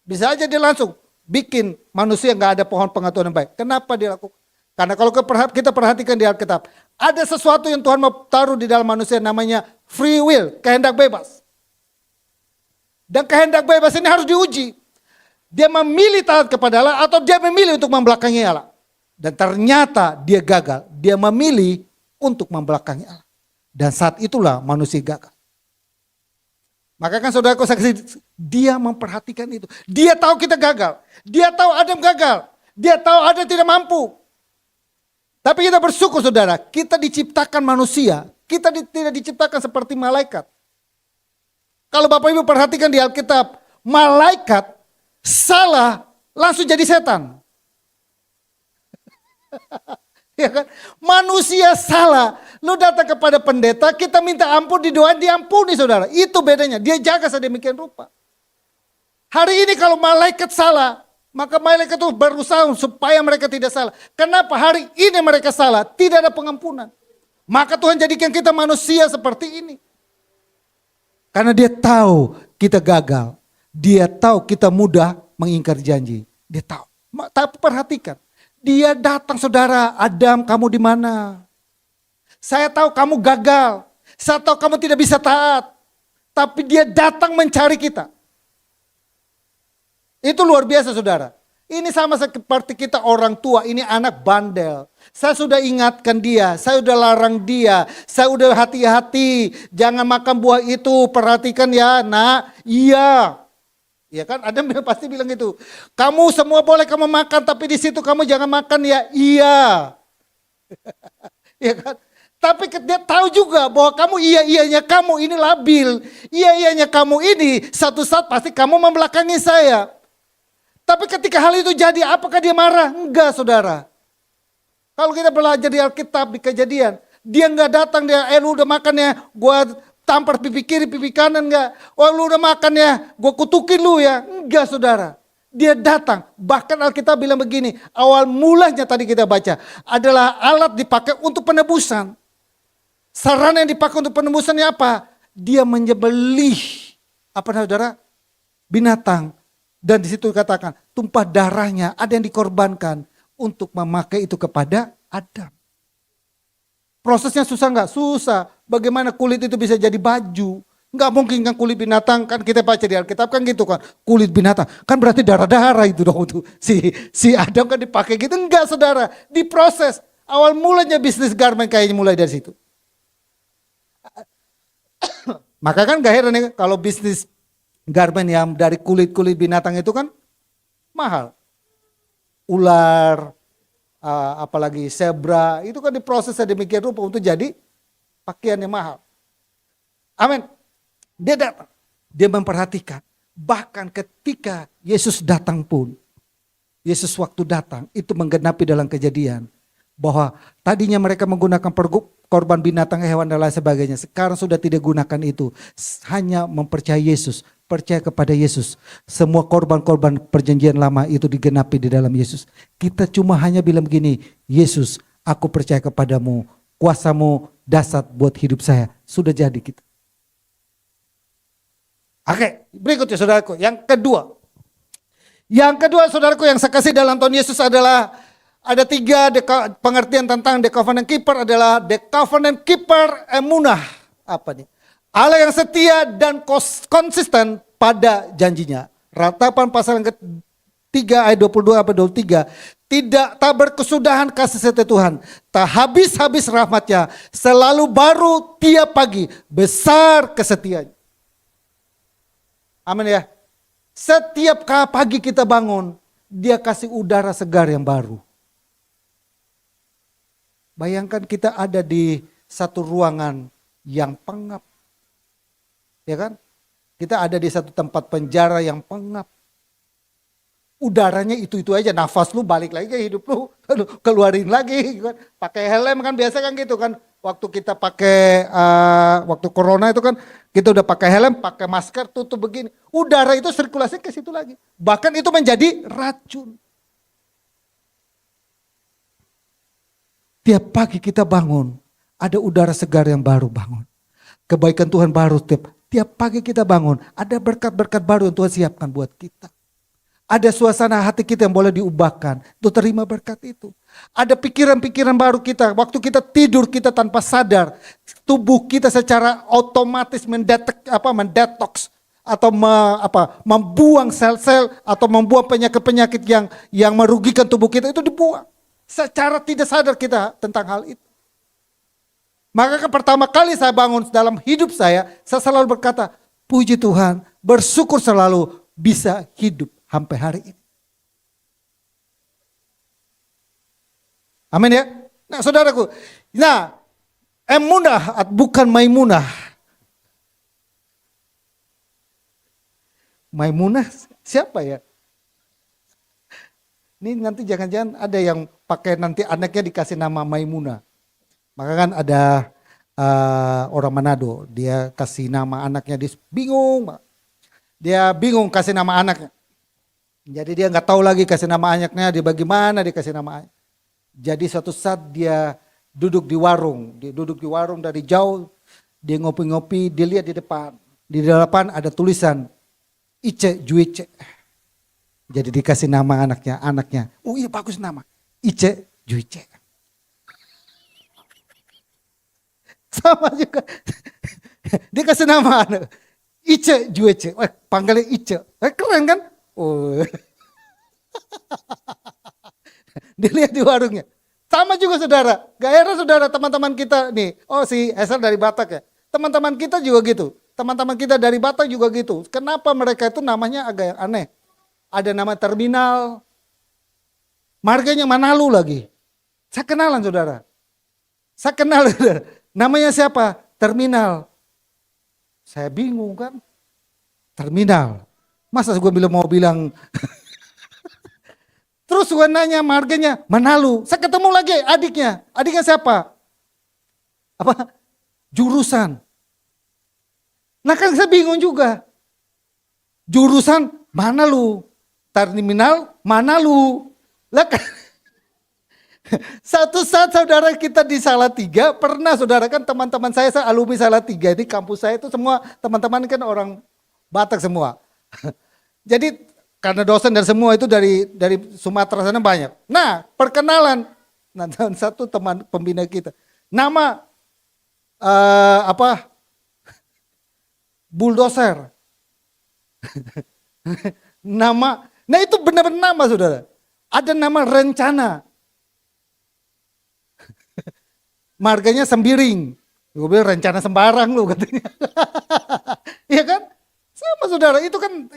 Bisa aja dia langsung bikin manusia nggak ada pohon pengetahuan yang baik. Kenapa dia lakukan? Karena kalau kita perhatikan di Alkitab, ada sesuatu yang Tuhan mau taruh di dalam manusia namanya free will, kehendak bebas. Dan kehendak bebas ini harus diuji. Dia memilih taat kepada Allah atau dia memilih untuk membelakangi Allah. Dan ternyata dia gagal. Dia memilih untuk membelakangi Allah. Dan saat itulah manusia gagal. Maka kan saudaraku saksi, dia memperhatikan itu. Dia tahu kita gagal. Dia tahu Adam gagal. Dia tahu Adam tidak mampu. Tapi kita bersyukur saudara, kita diciptakan manusia. Kita tidak diciptakan seperti malaikat. Kalau Bapak Ibu perhatikan di Alkitab, malaikat salah langsung jadi setan. Ya kan? Manusia salah, lu datang kepada pendeta, kita minta ampun di doa, diampuni saudara. Itu bedanya, dia jaga sedemikian rupa. Hari ini kalau malaikat salah, maka malaikat itu berusaha supaya mereka tidak salah. Kenapa hari ini mereka salah? Tidak ada pengampunan. Maka Tuhan jadikan kita manusia seperti ini. Karena dia tahu kita gagal. Dia tahu kita mudah mengingkar janji. Dia tahu. Tapi perhatikan. Dia datang saudara, Adam kamu di mana? Saya tahu kamu gagal. Saya tahu kamu tidak bisa taat. Tapi dia datang mencari kita. Itu luar biasa saudara. Ini sama seperti kita orang tua, ini anak bandel. Saya sudah ingatkan dia, saya sudah larang dia, saya sudah hati-hati. Jangan makan buah itu, perhatikan ya nak. Iya. Ya kan, ada yang pasti bilang gitu. Kamu semua boleh kamu makan, tapi di situ kamu jangan makan ya. Iya. Ya kan. Tapi dia tahu juga bahwa kamu iya-iyanya kamu ini labil. Iya-iyanya kamu ini satu saat pasti kamu membelakangi saya. Tapi ketika hal itu jadi, apakah dia marah? Enggak saudara. Kalau kita belajar di Alkitab, di Kejadian, dia enggak datang, lu udah makan ya, gua tampar pipi kiri, pipi kanan enggak. Oh lu udah makan ya, gua kutukin lu ya. Enggak saudara. Dia datang, bahkan Alkitab bilang begini, awal mulanya tadi kita baca, adalah alat dipakai untuk penebusan. Sarana yang dipakai untuk penebusannya apa? Dia menyembelih, apa saudara? Binatang. Dan di situ dikatakan tumpah darahnya ada yang dikorbankan untuk memakai itu kepada Adam. Prosesnya susah nggak? Susah. Bagaimana kulit itu bisa jadi baju? Nggak mungkin kan kulit binatang, kan kita baca di Alkitab kan gitu kan. Kulit binatang, kan berarti darah-darah itu dong. Tuh. Si Adam kan dipakai gitu. Enggak saudara, diproses. Awal mulanya bisnis garment kayaknya mulai dari situ. Maka kan gak heran ya kalau bisnis garment yang dari kulit-kulit binatang itu kan mahal. Ular, apalagi zebra, itu kan diproses sedemikian rupa untuk jadi pakaian yang mahal. Amin. Dia datang, dia memperhatikan. Bahkan ketika Yesus datang pun, Yesus waktu datang itu menggenapi dalam Kejadian. Bahwa tadinya mereka menggunakan korban binatang, hewan dan lain sebagainya. Sekarang sudah tidak gunakan itu. Hanya mempercayai Yesus. Percaya kepada Yesus. Semua korban-korban perjanjian lama itu digenapi di dalam Yesus. Kita cuma hanya bilang begini, Yesus aku percaya kepadamu. Kuasamu dasar buat hidup saya. Sudah jadi kita. Oke, berikutnya saudaraku. Yang kedua. Yang kedua saudaraku yang saya kasih dalam Tuhan Yesus adalah ada tiga pengertian tentang the covenant keeper adalah the covenant keeper emunah. Apa nih? Allah yang setia dan konsisten pada janjinya. Ratapan pasal yang ketiga ayat 22 sampai 23. Tak berkesudahan kasih setia Tuhan. Tak habis-habis rahmatnya. Selalu baru tiap pagi. Besar kesetiaannya. Amin ya. Setiap pagi kita bangun. Dia kasih udara segar yang baru. Bayangkan kita ada di satu ruangan yang pengap. Ya kan? Kita ada di satu tempat penjara yang pengap. Udaranya itu-itu aja, nafas lu balik lagi ke hidup lu, keluarin lagi. Kan? Pakai helm kan biasa kan gitu kan. Waktu kita pakai, waktu corona itu kan kita udah pakai helm, pakai masker, tutup begini. Udara itu sirkulasi ke situ lagi. Bahkan itu menjadi racun. Tiap pagi kita bangun, ada udara segar yang baru bangun. Kebaikan Tuhan baru tiap pagi kita bangun, ada berkat-berkat baru yang Tuhan siapkan buat kita. Ada suasana hati kita yang boleh diubahkan, untuk terima berkat itu. Ada pikiran-pikiran baru kita. Waktu kita tidur kita tanpa sadar, tubuh kita secara otomatis mendetoks atau membuang sel-sel atau membuang penyakit-penyakit yang merugikan tubuh kita itu dibuang. Secara tidak sadar kita tentang hal itu. Maka pertama kali saya bangun dalam hidup saya selalu berkata, puji Tuhan, bersyukur selalu bisa hidup sampai hari ini. Amin ya. Nah saudaraku, emunah bukan maimunah. Maimunah siapa ya? Ini nanti jangan-jangan ada yang pakai nanti anaknya dikasih nama Maimunah. Maka kan ada orang Manado, dia kasih nama anaknya, dia bingung. Dia bingung kasih nama anaknya. Jadi dia nggak tahu lagi kasih nama anaknya, dia bagaimana dia kasih nama anaknya. Jadi suatu saat dia duduk di warung dari jauh, dia ngopi-ngopi, dia lihat di depan. Di depan ada tulisan Ice Juice. Jadi dikasih nama anaknya. Oh iya bagus nama, Ice Juice. Sama juga, dia kasih nama anak, Ice Juice. Panggilnya Ice, keren kan? Oh. Dilihat di warungnya. Sama juga saudara. Gak heran saudara teman-teman kita nih. Oh si Esel dari Batak ya. Teman-teman kita juga gitu. Teman-teman kita dari Batak juga gitu. Kenapa mereka itu namanya agak aneh. Ada nama terminal. Marganya Manalu lagi. Saya kenalan saudara. Saya kenal saudara. Namanya siapa? Terminal. Saya bingung kan. Terminal. Masa gue mau bilang terus gue nanya marganya Manalu. Saya ketemu lagi adiknya. Adiknya siapa? Apa? Jurusan. Nah kan saya bingung juga. Jurusan Manalu. Terminal Manalu. Lah kan. Satu saat saudara kita di Salatiga. Pernah saudara kan teman-teman saya alumni Salatiga. Di kampus saya itu semua teman-teman kan orang Batak semua. Jadi karena dosen dan semua itu dari Sumatera sana banyak. Nah, perkenalan. Nah, satu teman pembina kita. Nama bulldozer. Nama, nah itu benar-benar nama saudara. Ada nama rencana. Marganya Sembiring. Gue bilang rencana sembarang lu katanya. Iya kan? Sama saudara, itu kan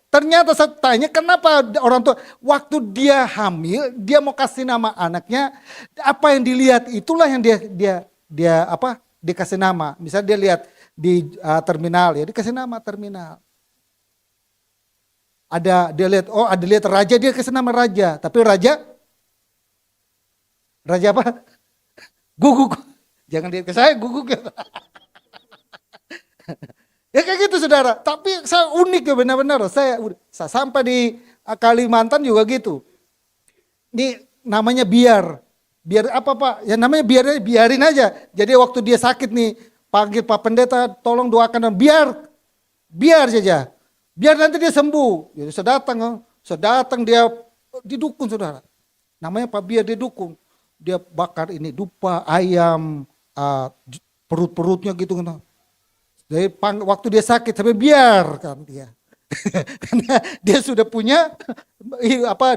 ternyata saya tanya kenapa orang tua waktu dia hamil, dia mau kasih nama anaknya, apa yang dilihat itulah yang dia dikasih nama. Misalnya dia lihat di terminal ya, dikasih nama terminal. Dia lihat raja, dia kasih nama raja, tapi raja apa? Guguk. Jangan lihat ke saya, guguk ya. Ya kayak gitu saudara, tapi saya unik ya benar-benar. Saya sampai di Kalimantan juga gitu. Ini namanya biar apa Pak? Ya namanya biarin aja. Jadi waktu dia sakit nih, panggil Pak Pendeta, tolong doakan, biar saja. Biar nanti dia sembuh. Jadi saya datang dia didukung saudara. Namanya Pak Biar, dia dukung. Dia bakar ini dupa, ayam, perut-perutnya gitu kan. Jadi waktu dia sakit sampai biarkan dia. Karena dia sudah punya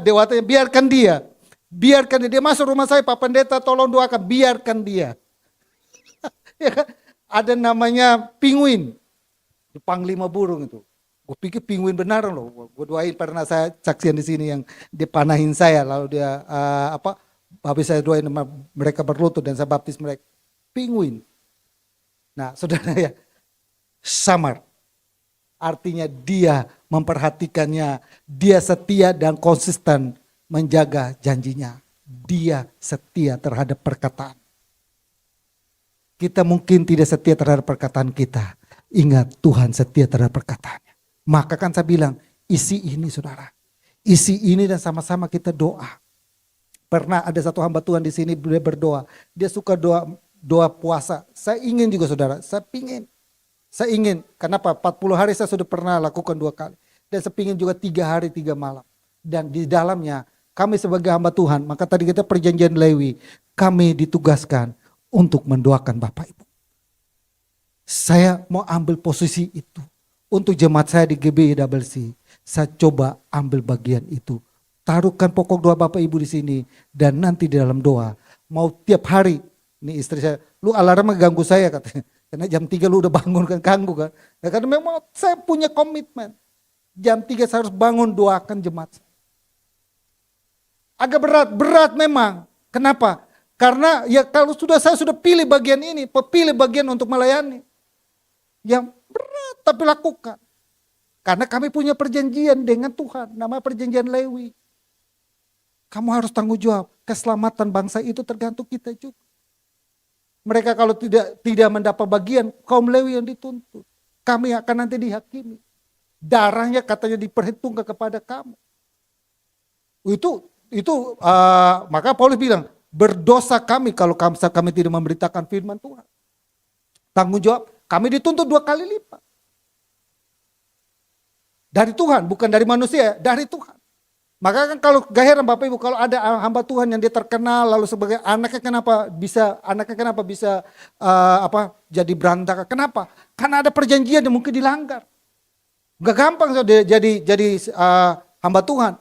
dewatanya, biarkan dia. Biarkan dia masuk rumah saya, Pak Pendeta tolong doakan, biarkan dia. Ya kan? Ada namanya Pinguin. Panglima burung itu. Gue pikir Pinguin beneran loh. Gue doain, pernah saya saksian di sini yang dipanahin saya, lalu dia habis saya doain mereka berlutut dan saya baptis mereka. Pinguin. Nah, saudara ya, samar. Artinya dia memperhatikannya, dia setia dan konsisten menjaga janjinya. Dia setia terhadap perkataan. Kita mungkin tidak setia terhadap perkataan kita. Ingat, Tuhan setia terhadap perkataannya. Maka kan saya bilang, isi ini saudara. Isi ini dan sama-sama kita doa. Pernah ada satu hamba Tuhan di sini berdoa. Dia suka doa puasa. Saya ingin juga saudara, saya ingin. Kenapa? 40 hari saya sudah pernah lakukan 2 kali. Dan saya ingin juga 3 hari 3 malam. Dan di dalamnya kami sebagai hamba Tuhan, maka tadi kita perjanjian Lewi, kami ditugaskan untuk mendoakan Bapak Ibu. Saya mau ambil posisi itu. Untuk jemaat saya di GBIWC, saya coba ambil bagian itu. Taruhkan pokok doa Bapak Ibu di sini. Dan nanti di dalam doa, mau tiap hari. Ini istri saya, lu alarmnya ganggu saya katanya. Karena jam 3 lu udah bangun kan, ganggu kan. Ya, karena memang saya punya komitmen. Jam 3 saya harus bangun doakan jemaat. Agak berat memang. Kenapa? Karena ya kalau saya sudah pilih bagian ini, pilih bagian untuk melayani. Yang berat tapi lakukan. Karena kami punya perjanjian dengan Tuhan, nama perjanjian Lewi. Kamu harus tanggung jawab, keselamatan bangsa itu tergantung kita juga. Mereka kalau tidak mendapat bagian, kaum Lewi yang dituntut. Kami akan nanti dihakimi. Darahnya katanya diperhitungkan kepada kamu. Maka Paulus bilang, berdosa kami kalau kami tidak memberitakan firman Tuhan. Tanggung jawab, kami dituntut 2 kali lipat. Dari Tuhan, bukan dari manusia, dari Tuhan. Maka kan kalau gak heran Bapak Ibu, kalau ada hamba Tuhan yang dia terkenal, lalu sebagai anaknya kenapa bisa jadi berantakan? Kenapa? Karena ada perjanjian yang mungkin dilanggar. Gak gampang jadi hamba Tuhan.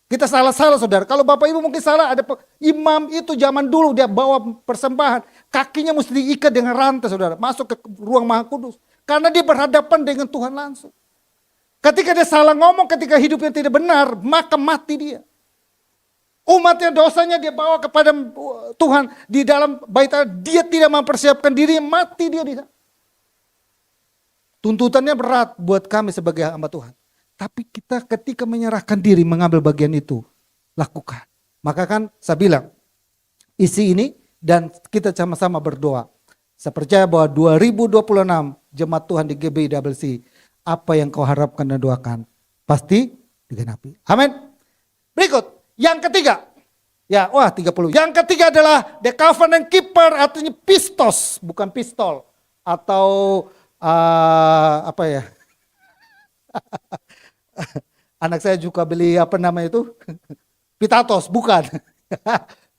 Kita salah-salah saudara. Kalau Bapak Ibu mungkin salah, ada imam itu zaman dulu dia bawa persembahan. Kakinya mesti diikat dengan rantai saudara. Masuk ke ruang Maha Kudus. Karena dia berhadapan dengan Tuhan langsung. Ketika dia salah ngomong, ketika hidupnya tidak benar, maka mati dia. Umatnya dosanya dia bawa kepada Tuhan di dalam bait Allah. Dia tidak mempersiapkan dirinya, mati dia di sana. Tuntutannya berat buat kami sebagai hamba Tuhan. Tapi kita ketika menyerahkan diri mengambil bagian itu, lakukan. Maka kan saya bilang, isi ini dan kita sama-sama berdoa. Saya percaya bahwa 2026 jemaat Tuhan di GBIWC, apa yang kau harapkan dan doakan, pasti digenapi. Amin. Berikut, yang ketiga. 30. Yang ketiga adalah the covenant keeper, artinya pistos, bukan pistol. Atau anak saya juga beli pitatos, bukan.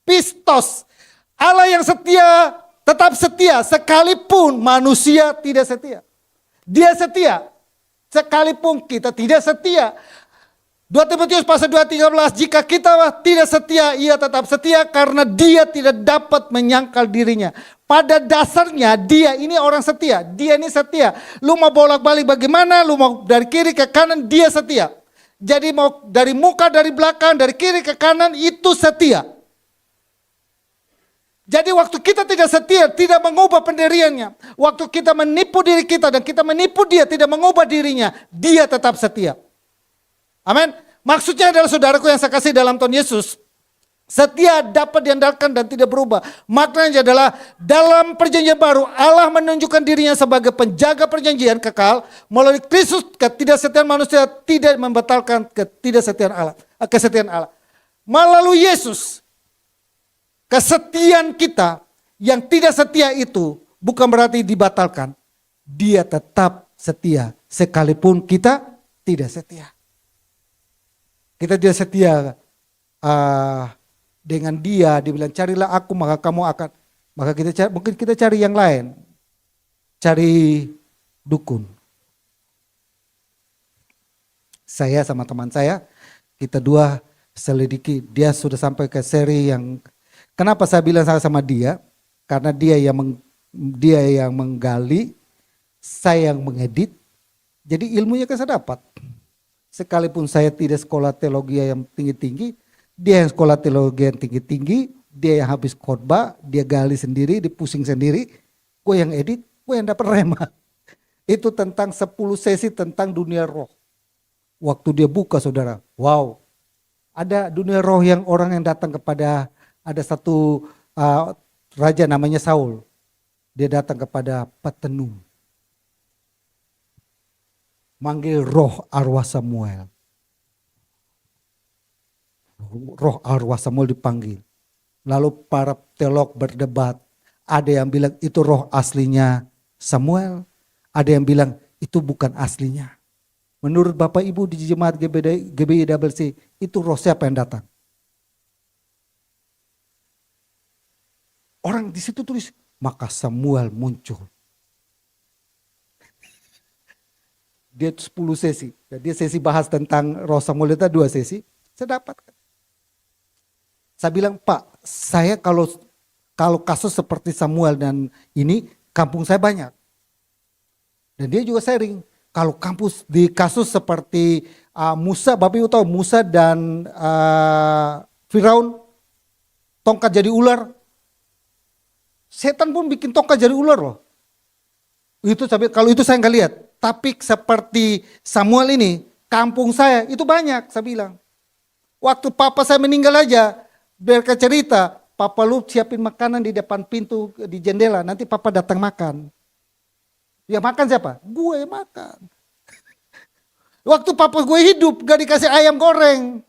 Pistos. Allah yang setia, tetap setia, sekalipun manusia tidak setia. Dia setia, sekalipun kita tidak setia. 2 Timotius pasal 2:13, jika kita tidak setia, ia tetap setia karena dia tidak dapat menyangkal dirinya. Pada dasarnya dia ini orang setia, dia ini setia. Lu mau bolak-balik bagaimana, lu mau dari kiri ke kanan, dia setia. Jadi mau dari muka, dari belakang, dari kiri ke kanan, itu setia. Jadi waktu kita tidak setia, tidak mengubah pendiriannya. Waktu kita menipu diri kita dan kita menipu dia, tidak mengubah dirinya, dia tetap setia. Amin. Maksudnya adalah saudaraku yang saya kasih dalam Tuhan Yesus, setia dapat diandalkan dan tidak berubah. Maknanya adalah dalam perjanjian baru Allah menunjukkan dirinya sebagai penjaga perjanjian kekal. Melalui Kristus ketidaksetiaan manusia tidak membatalkan kesetiaan Allah. Melalui Yesus kesetiaan kita yang tidak setia itu bukan berarti dibatalkan. Dia tetap setia sekalipun kita tidak setia. Kita tidak setia dengan dia, dibilang carilah aku maka kamu akan, maka mungkin kita cari yang lain, cari dukun. Saya sama teman saya, kita dua selidiki, dia sudah sampai ke seri yang, kenapa saya bilang sama dia? Karena dia yang menggali, saya yang mengedit, jadi ilmunya kan saya dapat. Sekalipun saya tidak sekolah teologi yang tinggi-tinggi, dia yang sekolah teologi yang tinggi-tinggi, dia yang habis khotbah, dia gali sendiri, dipusing sendiri, gue yang edit, gue yang dapat rema. Itu tentang 10 sesi tentang dunia roh. Waktu dia buka saudara, wow. Ada dunia roh yang orang yang datang kepada, ada satu raja namanya Saul. Dia datang kepada petenung. Manggil roh arwah Samuel. Roh arwah Samuel dipanggil. Lalu para teolog berdebat. Ada yang bilang itu roh aslinya Samuel. Ada yang bilang itu bukan aslinya. Menurut Bapak Ibu di jemaat GBIWC, itu roh siapa yang datang? Orang di situ tulis, maka Samuel muncul. Dia 10 sesi. Dia sesi bahas tentang Roh Samuel itu 2 sesi. Saya dapatkan. Saya bilang, Pak, saya kalau kasus seperti Samuel dan ini, kampung saya banyak. Dan dia juga sharing, kalau di kasus seperti Musa, Bapak Ibu tahu Musa dan Firaun, tongkat jadi ular. Setan pun bikin tongkat jadi ular loh. Kalau itu saya nggak lihat. Tapi seperti Samuel ini, kampung saya itu banyak, saya bilang. Waktu papa saya meninggal aja, mereka cerita, papa lu siapin makanan di depan pintu, di jendela, nanti papa datang makan. Ya makan siapa? Gue makan. Waktu papa gue hidup, gak dikasih ayam goreng.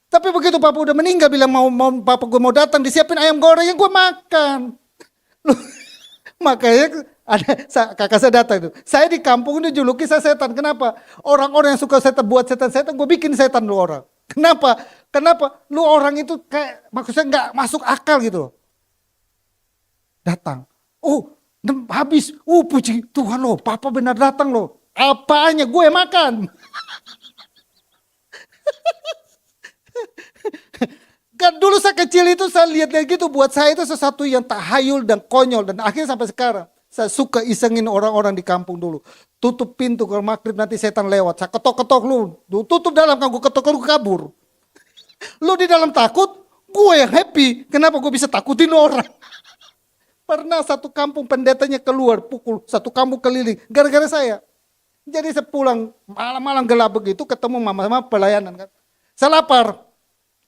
Tapi begitu papa udah meninggal, bilang mau papa gue mau datang, disiapin ayam goreng yang gue makan. Makanya kakak saya datang itu. Saya di kampung ini juluki saya setan. Kenapa? Orang-orang yang suka setan buat setan-setan, gue bikin setan lu orang. Kenapa? Kenapa? Lu orang itu kayak maksudnya nggak masuk akal gitu loh. Datang. Oh, habis. Puji Tuhan loh, papa benar datang loh. Apanya? Gue makan. Kan dulu saya kecil itu saya lihat kayak gitu, buat saya itu sesuatu yang tahayul dan konyol, dan akhirnya sampai sekarang saya suka isengin orang-orang di kampung dulu. Tutup pintu kalau maghrib nanti setan lewat, saya ketok-ketok lu tutup dalam, kan gue ketok lu kabur. Lu di dalam takut, gue yang happy. Kenapa gue bisa takutin orang? Pernah satu kampung pendetanya keluar pukul satu kampung keliling gara-gara saya. Jadi sepulang malam-malam gelap begitu ketemu mama sama pelayanan kan. Saya lapar.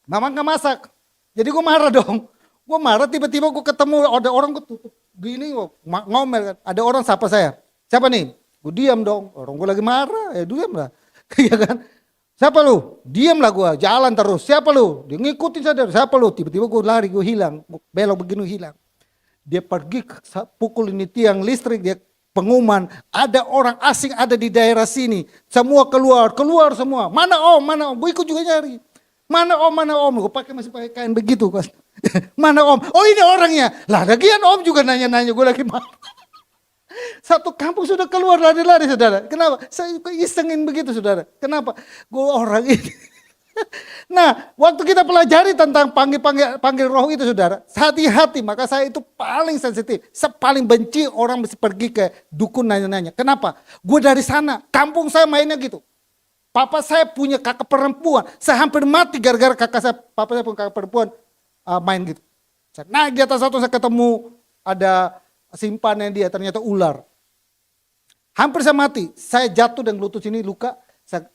Mama nggak masak, jadi gue marah dong. Gue marah, tiba-tiba gue ketemu ada orang, gue tutup gini, ngomel kan. Ada orang sapa saya, siapa nih? Gue diam dong, orang gue lagi marah, ya diam lah. Iya kan? Siapa lu? Diam lah gue, jalan terus. Siapa lu? Dia ngikutin saya, siapa lu? Tiba-tiba gue lari, gue hilang, belok begini hilang. Dia pergi pukul ini tiang listrik, dia pengumuman, ada orang asing ada di daerah sini. Semua keluar semua. Mana om? Gue ikut juga nyari. Mana om, gue masih pakai kain begitu kan. Mana om? Oh ini orangnya. Lah lagian om juga nanya-nanya, gue lagi marah. Satu kampung sudah keluar lari-lari saudara. Kenapa? Saya isengin begitu saudara. Kenapa? Gue orang ini. Nah, waktu kita pelajari tentang panggil roh itu saudara, hati-hati, maka saya itu paling sensitif. Saya paling benci orang mesti pergi ke dukun nanya-nanya. Kenapa? Gue dari sana, kampung saya mainnya gitu. Papa saya punya kakak perempuan, saya hampir mati gara-gara papa saya punya kakak perempuan main gitu. Saya naik di atas satu, saya ketemu ada simpannya dia, ternyata ular. Hampir saya mati, saya jatuh dan lutut sini luka, saya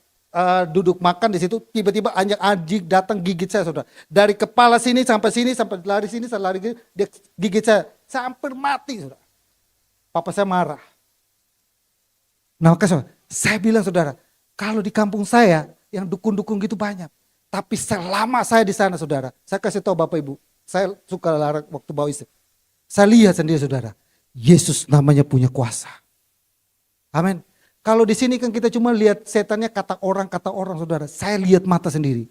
duduk makan di situ, tiba-tiba anjing datang gigit saya saudara. Dari kepala sini, sampai lari sini, saya lari gitu, dia gigit saya hampir mati saudara. Papa saya marah. Nah makanya saya bilang saudara, kalau di kampung saya yang dukun-dukun gitu banyak. Tapi selama saya di sana saudara, saya kasih tahu Bapak Ibu, saya suka larang waktu bawa istri. Saya lihat sendiri saudara, Yesus namanya punya kuasa. Amin. Kalau di sini kan kita cuma lihat setannya kata orang saudara. Saya lihat mata sendiri.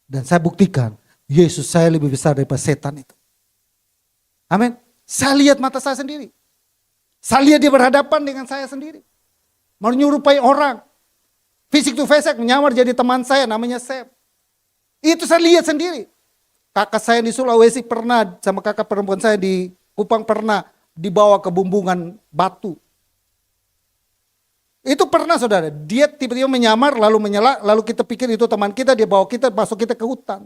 Dan saya buktikan, Yesus saya lebih besar daripada setan itu. Amin. Saya lihat mata saya sendiri. Saya lihat dia berhadapan dengan saya sendiri. Menyerupai orang. Fisik to face menyamar jadi teman saya namanya Sep. Itu saya lihat sendiri. Kakak saya di Sulawesi pernah sama kakak perempuan saya di Kupang pernah dibawa ke bumbungan batu. Itu pernah saudara, dia tiba-tiba menyamar lalu menyala, lalu kita pikir itu teman kita, dia bawa kita, masuk kita ke hutan.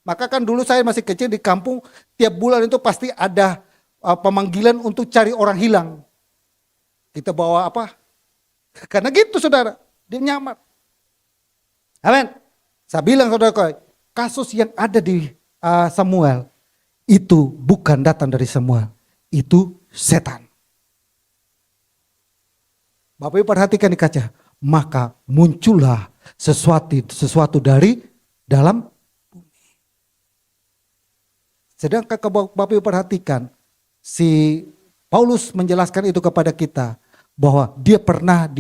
Maka kan dulu saya masih kecil di kampung, tiap bulan itu pasti ada pemanggilan untuk cari orang hilang. Kita bawa apa? Karena gitu saudara. Dia nyamar. Amin. Saya bilang saudara, kasus yang ada di Samuel itu bukan datang dari Samuel, itu setan. Bapak Ibu perhatikan di kaca, maka muncullah sesuatu dari dalam bumi. Sedangkan Bapak Ibu perhatikan, si Paulus menjelaskan itu kepada kita bahwa dia pernah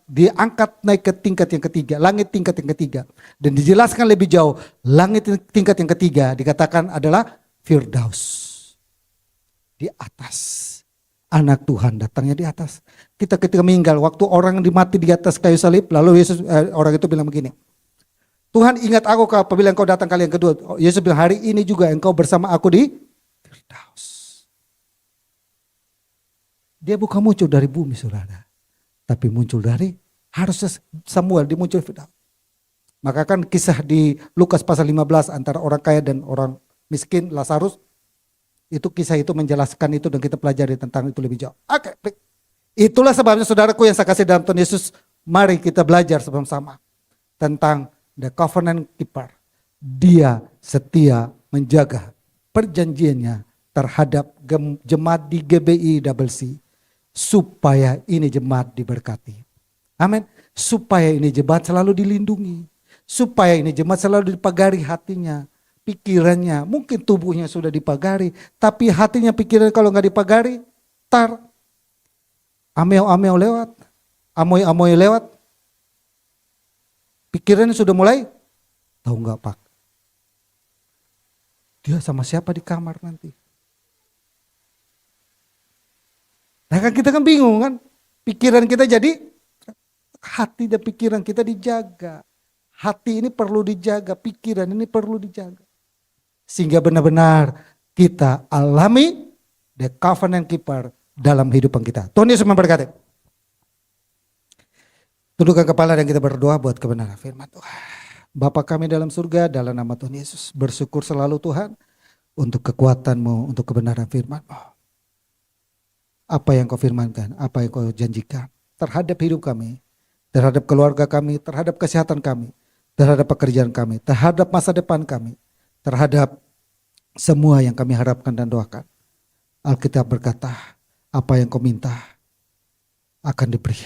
diangkat naik ke tingkat yang ketiga, langit tingkat yang ketiga. Dan dijelaskan lebih jauh, langit tingkat yang ketiga dikatakan adalah Firdaus. di atas. Anak Tuhan datangnya di atas. Kita ketika meninggal, waktu orang dimati di atas kayu salib, lalu orang itu bilang begini, Tuhan ingat aku apabila engkau datang kali yang kedua. Yesus bilang, hari ini juga engkau bersama aku di Firdaus. Dia bukan muncul dari bumi, saudara, tapi muncul dari, harusnya Samuel dimuncul Firdaus. Maka kan kisah di Lukas pasal 15 antara orang kaya dan orang miskin, Lazarus, itu kisah itu menjelaskan itu dan kita pelajari tentang itu lebih jauh. Oke, itulah sebabnya saudaraku yang saya kasih dalam Tuhan Yesus, mari kita belajar sama-sama tentang the covenant keeper. Dia setia menjaga perjanjiannya terhadap jemaat di GBI Double C, supaya ini jemaat diberkati. Amin. Supaya ini jemaat selalu dilindungi, supaya ini jemaat selalu dipagari hatinya, pikirannya. Mungkin tubuhnya sudah dipagari, tapi hatinya, pikiran kalau nggak dipagari, ameo-ameo lewat, amoy-amoy lewat. Pikirannya sudah mulai, tahu nggak Pak? Dia sama siapa di kamar nanti? Nah kan kita kan bingung kan, pikiran kita jadi, hati dan pikiran kita dijaga. Hati ini perlu dijaga, pikiran ini perlu dijaga. Sehingga benar-benar kita alami the covenant keeper dalam kehidupan kita. Tuhan Yesus memberkati. Tundukkan kepala dan kita berdoa buat kebenaran firman Tuhan. Bapa kami dalam surga, dalam nama Tuhan Yesus, bersyukur selalu Tuhan untuk kekuatan-Mu, untuk kebenaran firman-Mu. Apa yang Kau firmankan, apa yang Kau janjikan terhadap hidup kami, terhadap keluarga kami, terhadap kesehatan kami, terhadap pekerjaan kami, terhadap masa depan kami, terhadap semua yang kami harapkan dan doakan. Alkitab berkata, apa yang Kau minta akan diberi,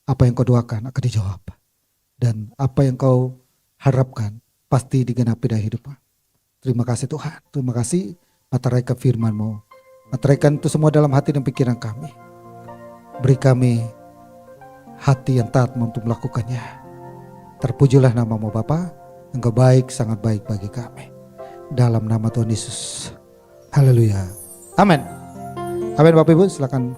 apa yang Kau doakan akan dijawab, dan apa yang Kau harapkan pasti digenapi dalam hidupmu. Terima kasih Tuhan, terima kasih materaikan firman-Mu, materaikan itu semua dalam hati dan pikiran kami. Beri kami hati yang taat untuk melakukannya. Terpujilah nama-Mu Bapa, Engkau baik, sangat baik bagi kami. Dalam nama Tuhan Yesus. Haleluya. Amin. Amin Bapak Ibu, silakan